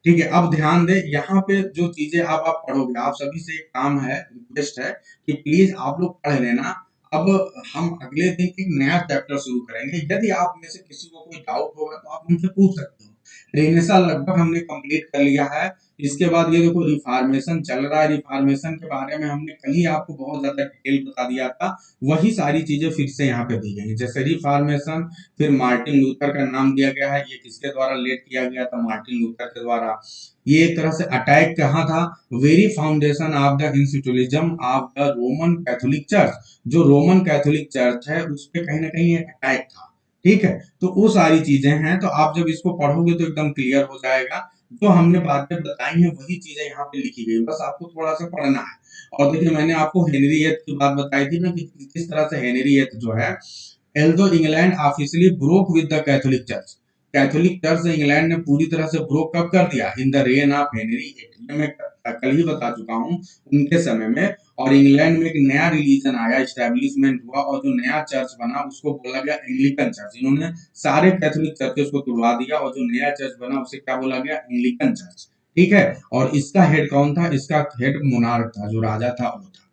ठीक है, अब ध्यान दे, यहाँ पे जो चीजें आप पढ़ोगे, आप सभी से एक काम है, रिक्वेस्ट है कि प्लीज आप लोग पढ़ लेना। अब हम अगले दिन एक नया चैप्टर शुरू करेंगे। यदि आप में से किसी को कोई डाउट होगा तो आप हमसे पूछ सकते हो। रेनेसा लगभग हमने कंप्लीट कर लिया है। इसके बाद ये देखो रिफॉर्मेशन चल रहा है। रिफॉर्मेशन के बारे में हमने कल ही आपको बहुत ज्यादा डिटेल बता दिया था। वही सारी चीजें फिर से यहाँ पे दी गई है, जैसे रिफॉर्मेशन, फिर मार्टिन लूथर का नाम दिया गया है, ये किसके द्वारा लेड किया गया था? मार्टिन लूथर के द्वारा। ये एक तरह से अटैक कहाँ था? Very foundation of the institutionalism of the Roman Catholic church, जो रोमन कैथोलिक चर्च है उस पे कहीं ना कहीं अटैक था। ठीक है, तो वो सारी चीजें हैं। तो आप जब इसको पढ़ोगे तो एकदम क्लियर हो जाएगा। जो हमने बातें बताई हैं वही चीजें यहाँ पे लिखी गई, बस आपको थोड़ा सा पढ़ना है। और देखिए मैंने आपको हेनरी VIII की बात बताई थी ना कि किस तरह से हेनरी VIII जो है, although England officially broke with the Catholic church, Catholic church England ने पूरी तरह से ब्रोक कब कर दिया? In the reign of Henry VIII, मैं कल ही बता चुका हूँ, उनके समय में। और इंग्लैंड में एक नया रिलीजन आया, एस्टेब्लिशमेंट हुआ, और जो नया चर्च बना उसको बोला गया एंग्लिकन चर्च। इन्होंने सारे कैथोलिक चर्चेस को तुड़वा दिया और जो नया चर्च बना उसे क्या बोला गया? Anglican church. ठीक है, और इसका हेड कौन था? इसका हेड मोनार्क था, जो राजा था वो था।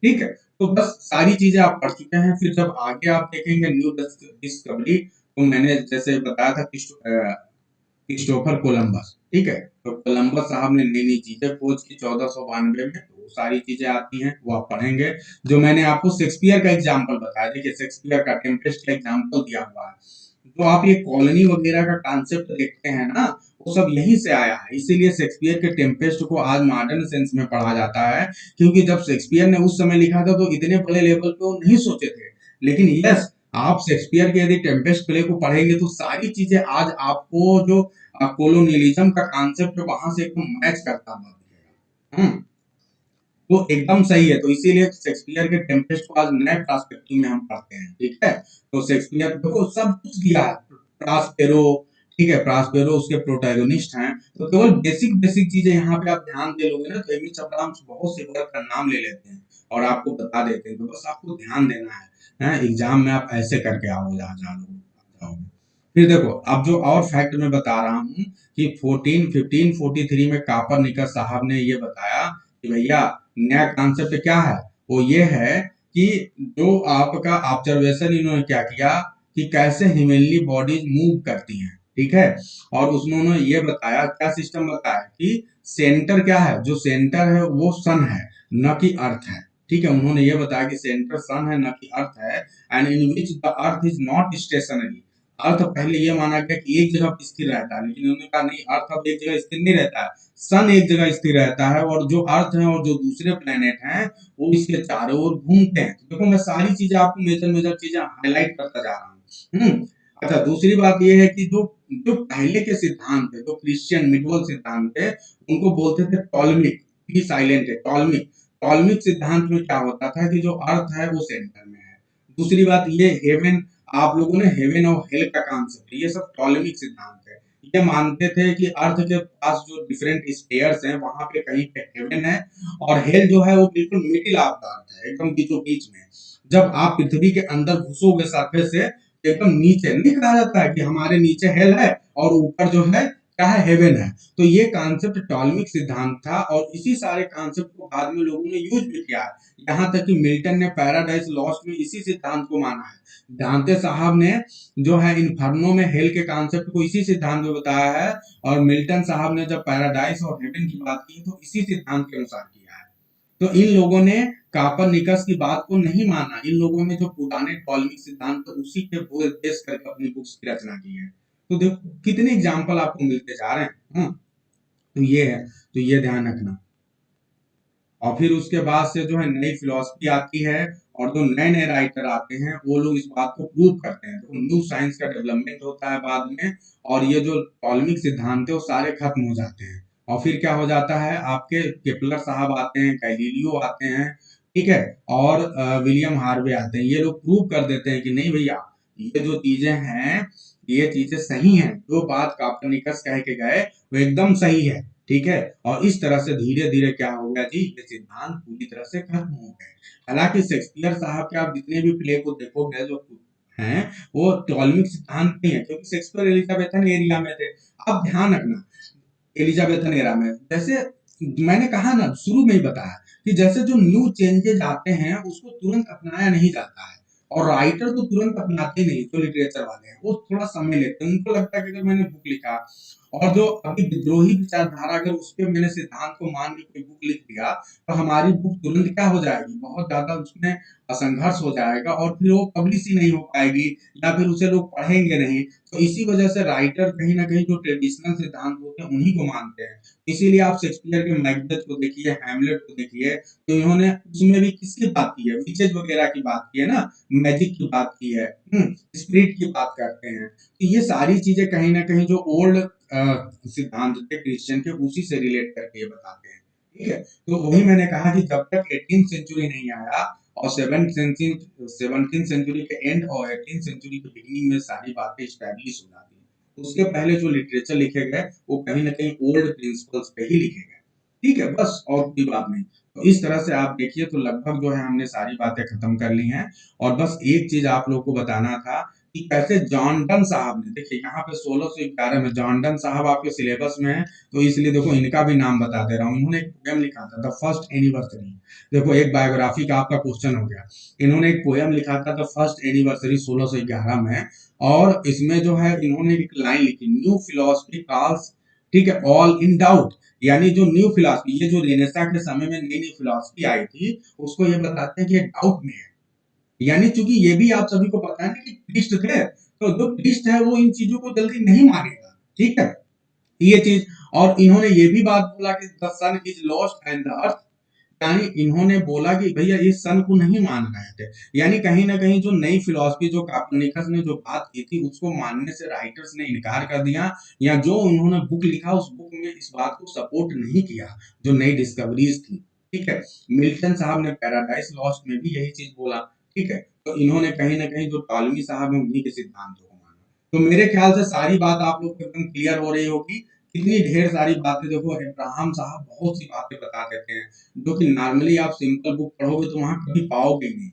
ठीक है, तो बस सारी चीजें आप पढ़ चुके हैं। फिर जब आगे आप देखेंगे न्यू डिस्कवरी, तो मैंने जैसे बताया था क्रिस्टोफर कोलंबस, ठीक है, तो कोलंबस साहब ने नई नई चीजें खोज की 1492 में, तो सारी चीजें आती हैं वो आप पढ़ेंगे। जो मैंने आपको शेक्सपियर का एग्जाम्पल बताया, देखिए शेक्सपियर का टेम्पेस्ट का एग्जाम्पल दिया हुआ है। तो आप ये कॉलोनी वगैरह का कॉन्सेप्ट देखते हैं ना, वो सब यहीं से आया है। इसीलिए शेक्सपियर के टेम्पेस्ट को आज मॉडर्न सेंस में पढ़ा जाता है, क्योंकि जब शेक्सपियर ने उस समय लिखा था तो इतने बड़े लेवल पे वो नहीं सोचे थे। लेकिन यस, आप शेक्सपियर के यदि टेम्पेस्ट प्ले को पढ़ेंगे तो सारी चीजें आज आपको जो कोलोनियलिज्म का कॉन्सेप्ट वहां से एकदम मैच करता हुआ दिखेगा। तो एकदम सही है। तो इसीलिए शेक्सपियर के टेम्पेस्ट को आज नए पर्सपेक्टिव में हम पढ़ते हैं। ठीक है, तो शेक्सपियर देखो सब कुछ दिया है, प्रास्पेरो, ठीक है, प्रास्पेरो उसके प्रोटैगोनिस्ट हैं। तो केवल बेसिक बेसिक चीजें यहाँ पे आप ध्यान दे लोगे ना, तो एम एच अब्राहम्स बहुत से वर्क का नाम ले लेते हैं और आपको बता देते हैं। तो बस आपको ध्यान देना है, एग्जाम में आप ऐसे करके आओगे, जाओगे। फिर देखो, अब जो और फैक्ट मैं बता रहा हूँ कि 1543 में कापरनिकस साहब ने ये बताया कि भैया नया कॉन्सेप्ट क्या है? वो ये है कि जो आपका ऑब्जर्वेशन इन्होंने क्या किया कि कैसे हेवनली बॉडीज मूव करती हैं, ठीक है, और उसमें उन्होंने ये बताया, क्या सिस्टम बताया कि सेंटर क्या है? जो सेंटर है वो सन है, न कि अर्थ है। ठीक है, उन्होंने ये बताया कि सेंटर सन है न कि अर्थ है, and in which the earth is not stationary. Earth पहले ये माना गया कि एक जगह स्थिर रहता है, लेकिन उन्होंने कहा नहीं, अर्थ अब एक जगह स्थिर नहीं रहता है, सन एक जगह स्थिर रहता है, और जो अर्थ है और जो दूसरे प्लेनेट हैं वो इसके चारों ओर घूमते हैं। देखो मैं सारी चीजें आपको मेजर चीजें हाईलाइट करता जा रहा हूँ। अच्छा, दूसरी बात ये है कि जो जो पहले के सिद्धांत थे, जो क्रिश्चियन मिडवल सिद्धांत थे, उनको बोलते थे टॉलमिक, पी साइलेंट है, टॉलमिक सिद्धांत में क्या होता था कि जो अर्थ है वो सेंटर में है। दूसरी बात ये हेवन, आप लोगों ने हेवन और हेल का कॉन्सेप्ट, ये सब टॉलमिक सिद्धांत है। ये मानते थे कि अर्थ के पास जो डिफरेंट स्फीयर्स हैं वहां पे कहीं पे हेवन है, और हेल जो है वो बिल्कुल मिडिल ऑफ द अर्थ है, एकदम बीचों बीच में। जब आप पृथ्वी के अंदर घुसोगे सरफेस से, एकदम नीचे नहीं कहा जाता है कि हमारे नीचे हेल है और ऊपर जो है क्या है, हेवन है। तो ये कॉन्सेप्ट टॉलमिक सिद्धांत था और इसी सारे कॉन्सेप्ट को बाद में लोगों ने यूज भी किया है। यहाँ तक कि मिल्टन ने पैराडाइज लॉस्ट में इसी सिद्धांत को माना है। दांते साहब ने जो है इन्फर्नो में हेल के कॉन्सेप्ट को इसी सिद्धांत में बताया है, और मिल्टन साहब ने जब पैराडाइज और हेवन की बात की तो इसी सिद्धांत के अनुसार किया है। तो इन लोगों ने कापरनिकस की बात को नहीं माना। इन लोगों ने जो पुराने टॉलमिक सिद्धांत उसी के बेस करके अपनी बुक्स की रचना की है। तो देखो कितने एग्जाम्पल आपको मिलते जा रहे हैं। तो ये है, तो ये ध्यान रखना। और फिर उसके बाद से जो है नई फिलॉसफी आती है, और जो नए नए राइटर आते हैं वो लोग इस बात को प्रूव करते हैं। तो न्यू साइंस का डेवलपमेंट होता है बाद में, और ये जो टॉलमिक सिद्धांत है वो सारे खत्म हो जाते हैं। और फिर क्या हो जाता है, आपके केपलर साहब आते हैं, गैलीलियो आते हैं, ठीक है, और विलियम हार्वे आते हैं। ये लोग प्रूव कर देते हैं कि नहीं भैया, ये जो चीजें हैं ये चीजें सही हैं, जो बात कापरनिकस कह के गए वो एकदम सही है, ठीक है। और इस तरह से धीरे धीरे क्या हो गया जी, ये सिद्धांत पूरी तरह से खत्म हो गए। हालांकि शेक्सपियर साहब के आप जितने भी प्ले को देखोगे जो हैं वो टॉलमिक सिद्धांत नहीं है, क्योंकि शेक्सपियर एलिजाबेथन एरिया में थे। अब ध्यान रखना, एलिजाबेथन एरा में जैसे मैंने कहा ना, शुरू में ही बताया कि जैसे जो न्यू चेंजेज आते हैं उसको तुरंत अपनाया नहीं जाता है, और राइटर तो तुरंत अपनाते नहीं। जो लिटरेचर वाले हैं वो थोड़ा समय लेते हैं। उनको लगता है कि अगर मैंने बुक लिखा और जो अभी विद्रोही विचारधारा, अगर उस पर मैंने सिद्धांत को मान के कोई बुक लिख दिया तो हमारी बुक तुरंत क्या हो जाएगी, बहुत ज्यादा उसमें असंघर्ष हो जाएगा, और फिर वो पब्लिश ही नहीं हो पाएगी, या फिर उसे लोग पढ़ेंगे नहीं। तो इसी वजह से राइटर कहीं ना कहीं जो ट्रेडिशनल सिद्धांत होते हैं उन्हीं को मानते हैं। इसीलिए आप शेक्सपियर के मैकबेथ को देखिए, हैमलेट को देखिए, तो इन्होंने उसमें भी किसकी बात की है, विचेज वगैरह की बात की है ना, मैजिक की बात की है, स्पिरिट की बात करते हैं। तो ये सारी चीजें कहीं ना कहीं जो ओल्ड सिद्धांत थे क्रिश्चियन के, उसी से रिलेट करके ये बताते हैं, ठीक है। तो वही मैंने कहा कि जब तक 18th सेंचुरी नहीं आया और 17th सेंचुरी के एंड और 18th सेंचुरी के बिगिनिंग में सारी बातें स्टैब्लिश हो जाती है। उसके पहले जो लिटरेचर लिखे गए वो कहीं ना कहीं ओल्ड प्रिंसिपल्स पे ही लिखे गए, ठीक है, बस और कोई बात नहीं। तो इस तरह से आप देखिए तो लगभग जो है हमने सारी बातें खत्म कर ली हैं। और बस एक चीज आप लोग को बताना था कि कैसे जॉन डन साहब ने, देखिए यहाँ पे 1611 में जॉन डन साहब आपके सिलेबस में है, तो इसलिए देखो इनका भी नाम बता दे रहा हूँ। इन्होंने एक पोएम लिखा था द फर्स्ट एनिवर्सरी। देखो एक बायोग्राफी का आपका क्वेश्चन हो गया। इन्होंने एक पोएम लिखा था द फर्स्ट एनिवर्सरी 1611 में, और इसमें जो है इन्होंने एक लाइन लिखी, न्यू फिलोसफी कॉल्स, ठीक है, ऑल इन डाउट। यानी जो न्यू फिलोसफी, ये जो रेनेसा के समय में नई नई फिलोसफी आई थी, उसको ये बताते हैं कि ये डाउट में है। यानी चूंकि ये भी आप सभी को पता है कि प्रीस्ट थे, तो जो प्रीस्ट है वो इन चीजों को जल्दी नहीं मानेगा, ठीक है, ये चीज। और इन्होंने ये भी बात बोला कि the sun is lost and the earth, यानी इन्होंने बोला कि भैया इस सन को नहीं मान रहे थे। यानी कहीं ना कहीं जो नई फिलॉसफी जो कापरनिकस ने जो बात की थी उसको मानने से राइटर्स ने इनकार कर दिया, या जो उन्होंने बुक लिखा उस बुक में इस बात को सपोर्ट नहीं किया जो नई डिस्कवरीज थी, ठीक है। मिल्टन साहब ने पैराडाइज लॉस्ट में भी यही चीज बोला, ठीक है। तो इन्होंने कहीं ना कहीं जो टॉलमी साहब है उन्हीं के सिद्धांतों को माना। तो मेरे ख्याल से सारी बात आप लोग को एकदम क्लियर हो रही होगी। कितनी ढेर सारी बातें, देखो अब्राहम साहब बहुत सी बातें बता देते हैं जो कि नॉर्मली आप सिंपल बुक पढ़ोगे तो वहां कभी पाओगे ही नहीं।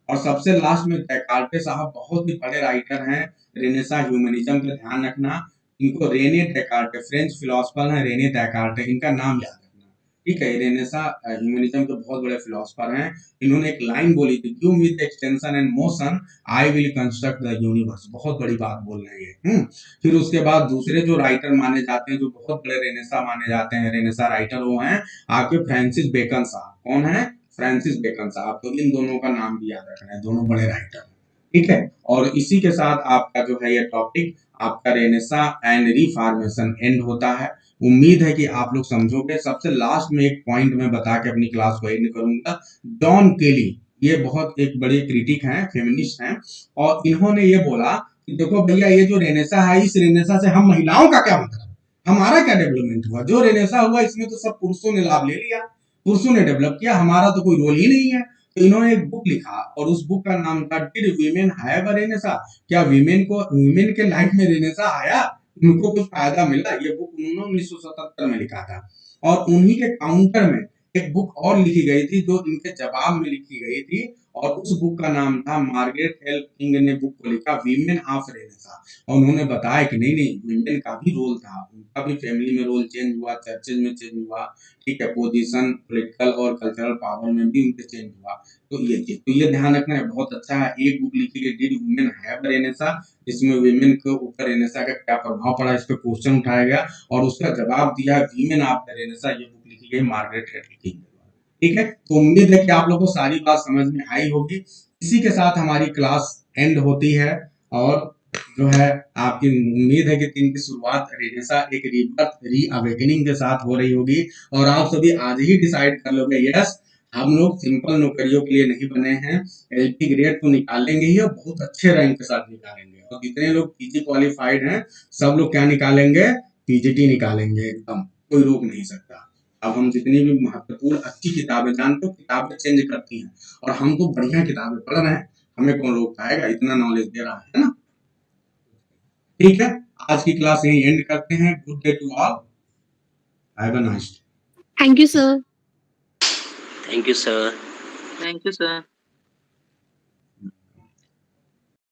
और सबसे लास्ट में डेकार्टे साहब बहुत ही बड़े राइटर हैं, रेनेसा ह्यूमनिज्म पे ध्यान रखना। इनको रेने डेकार्टे, फ्रेंच फिलोसफर हैं रेने डेकार्टे, इनका नाम याद रखना, ठीक है। रेनेसा ह्यूमनिज्म के बहुत बड़े फिलोसफर हैं। इन्होंने एक लाइन बोली थी, give me the extension and motion I will construct the universe. बहुत बड़ी बात बोल रहे हैं। फिर उसके बाद दूसरे जो राइटर माने जाते हैं जो बहुत बड़े रेनेसा माने जाते हैं, रेनेसा राइटर, वो हैं आपके फ्रांसिस बेकन साहब। कौन है? फ्रांसिस बेकन साहब। तो इन दोनों का नाम भी याद रखना है, दोनों बड़े राइटर, ठीक है। और इसी के साथ आपका जो है ये टॉपिक आपका रेनेसा एंड रिफॉर्मेशन एंड होता है। उम्मीद है कि आप लोग समझोगे। सबसे लास्ट में एक पॉइंट में बता के अपनी क्लास को एंड करूंगा। जॉन केली, ये बहुत एक बड़े क्रिटिक हैं, फेमिनिस्ट हैं, और इन्होंने ये बोला कि देखो भैया ये जो रेनेसा है, इस रेनेसा से हम महिलाओं का क्या मतलब, हमारा क्या डेवलपमेंट हुआ? जो रेनेसा हुआ इसमें तो सब पुरुषों ने लाभ ले लिया, पुरुषों ने डेवलप किया, हमारा तो कोई रोल ही नहीं है। तो इन्होंने एक बुक लिखा और उस बुक का नाम था did women have a Renaissance. क्या वीमेन के लाइफ में रेनेसा आया, उनको कुछ फायदा मिला? ये बुक उन्होंने 1977 में लिखा था। और उन्हीं के काउंटर में एक बुक और लिखी गई थी जो इनके जवाब में लिखी गई थी, और उस बुक का नाम था, मार्गरेट एल किंग ने बुक को लिखा, वीमेन ऑफ रेनेसा। और उन्होंने बताया कि नहीं नहीं, वीमेन का भी रोल था, उनका भी फैमिली में रोल चेंज हुआ, चर्चेज में चेंज हुआ, ठीक है, पोजीशन, पॉलिटिकल और कल्चरल पावर में भी उनके चेंज हुआ। तो ये चीज, तो ये ध्यान रखना है, बहुत अच्छा है। एक बुक लिखी गई, डिड वुमेन हैव रेनेसा, जिसमें वुमेन के ऊपर रेनेसा का क्या प्रभाव पड़ा, इस पे क्वेश्चन उठाया गया और उसका जवाब दिया वीमेन ऑफ द रेनेसा। ये बुक लिखी गई मार्गरेट एल किंग। ठीक है, तो उम्मीद है कि आप लोगों को सारी बात समझ में आई होगी। इसी के साथ हमारी क्लास एंड होती है, और जो है आपकी उम्मीद है कि दिन की शुरुआत रेनेसा एक रीबर्थ, रीअवेकनिंग के साथ हो रही होगी, और आप सभी आज ही डिसाइड कर लोगे, यस हम लोग सिंपल नौकरियों के लिए नहीं बने हैं, एलपी ग्रेड तो निकालेंगे ही और बहुत अच्छे रैंक के साथ निकालेंगे। और जितने लोग पीजी क्वालिफाइड हैं सब लोग क्या निकालेंगे, पीजीटी निकालेंगे, एकदम कोई रोक नहीं सकता। अब हम जितनी भी महत्वपूर्ण अच्छी किताबें, जानते हो किताबें चेंज करती हैं, और हम तो बढ़िया किताबें पढ़ रहे हैं, हमें कौन रोक पाएगा, इतना नॉलेज दे रहा है ना। ठीक है, आज की क्लास यही एंड करते हैं। Good day to all, have a nice day. Thank you, sir. Thank you, sir. Thank you sir.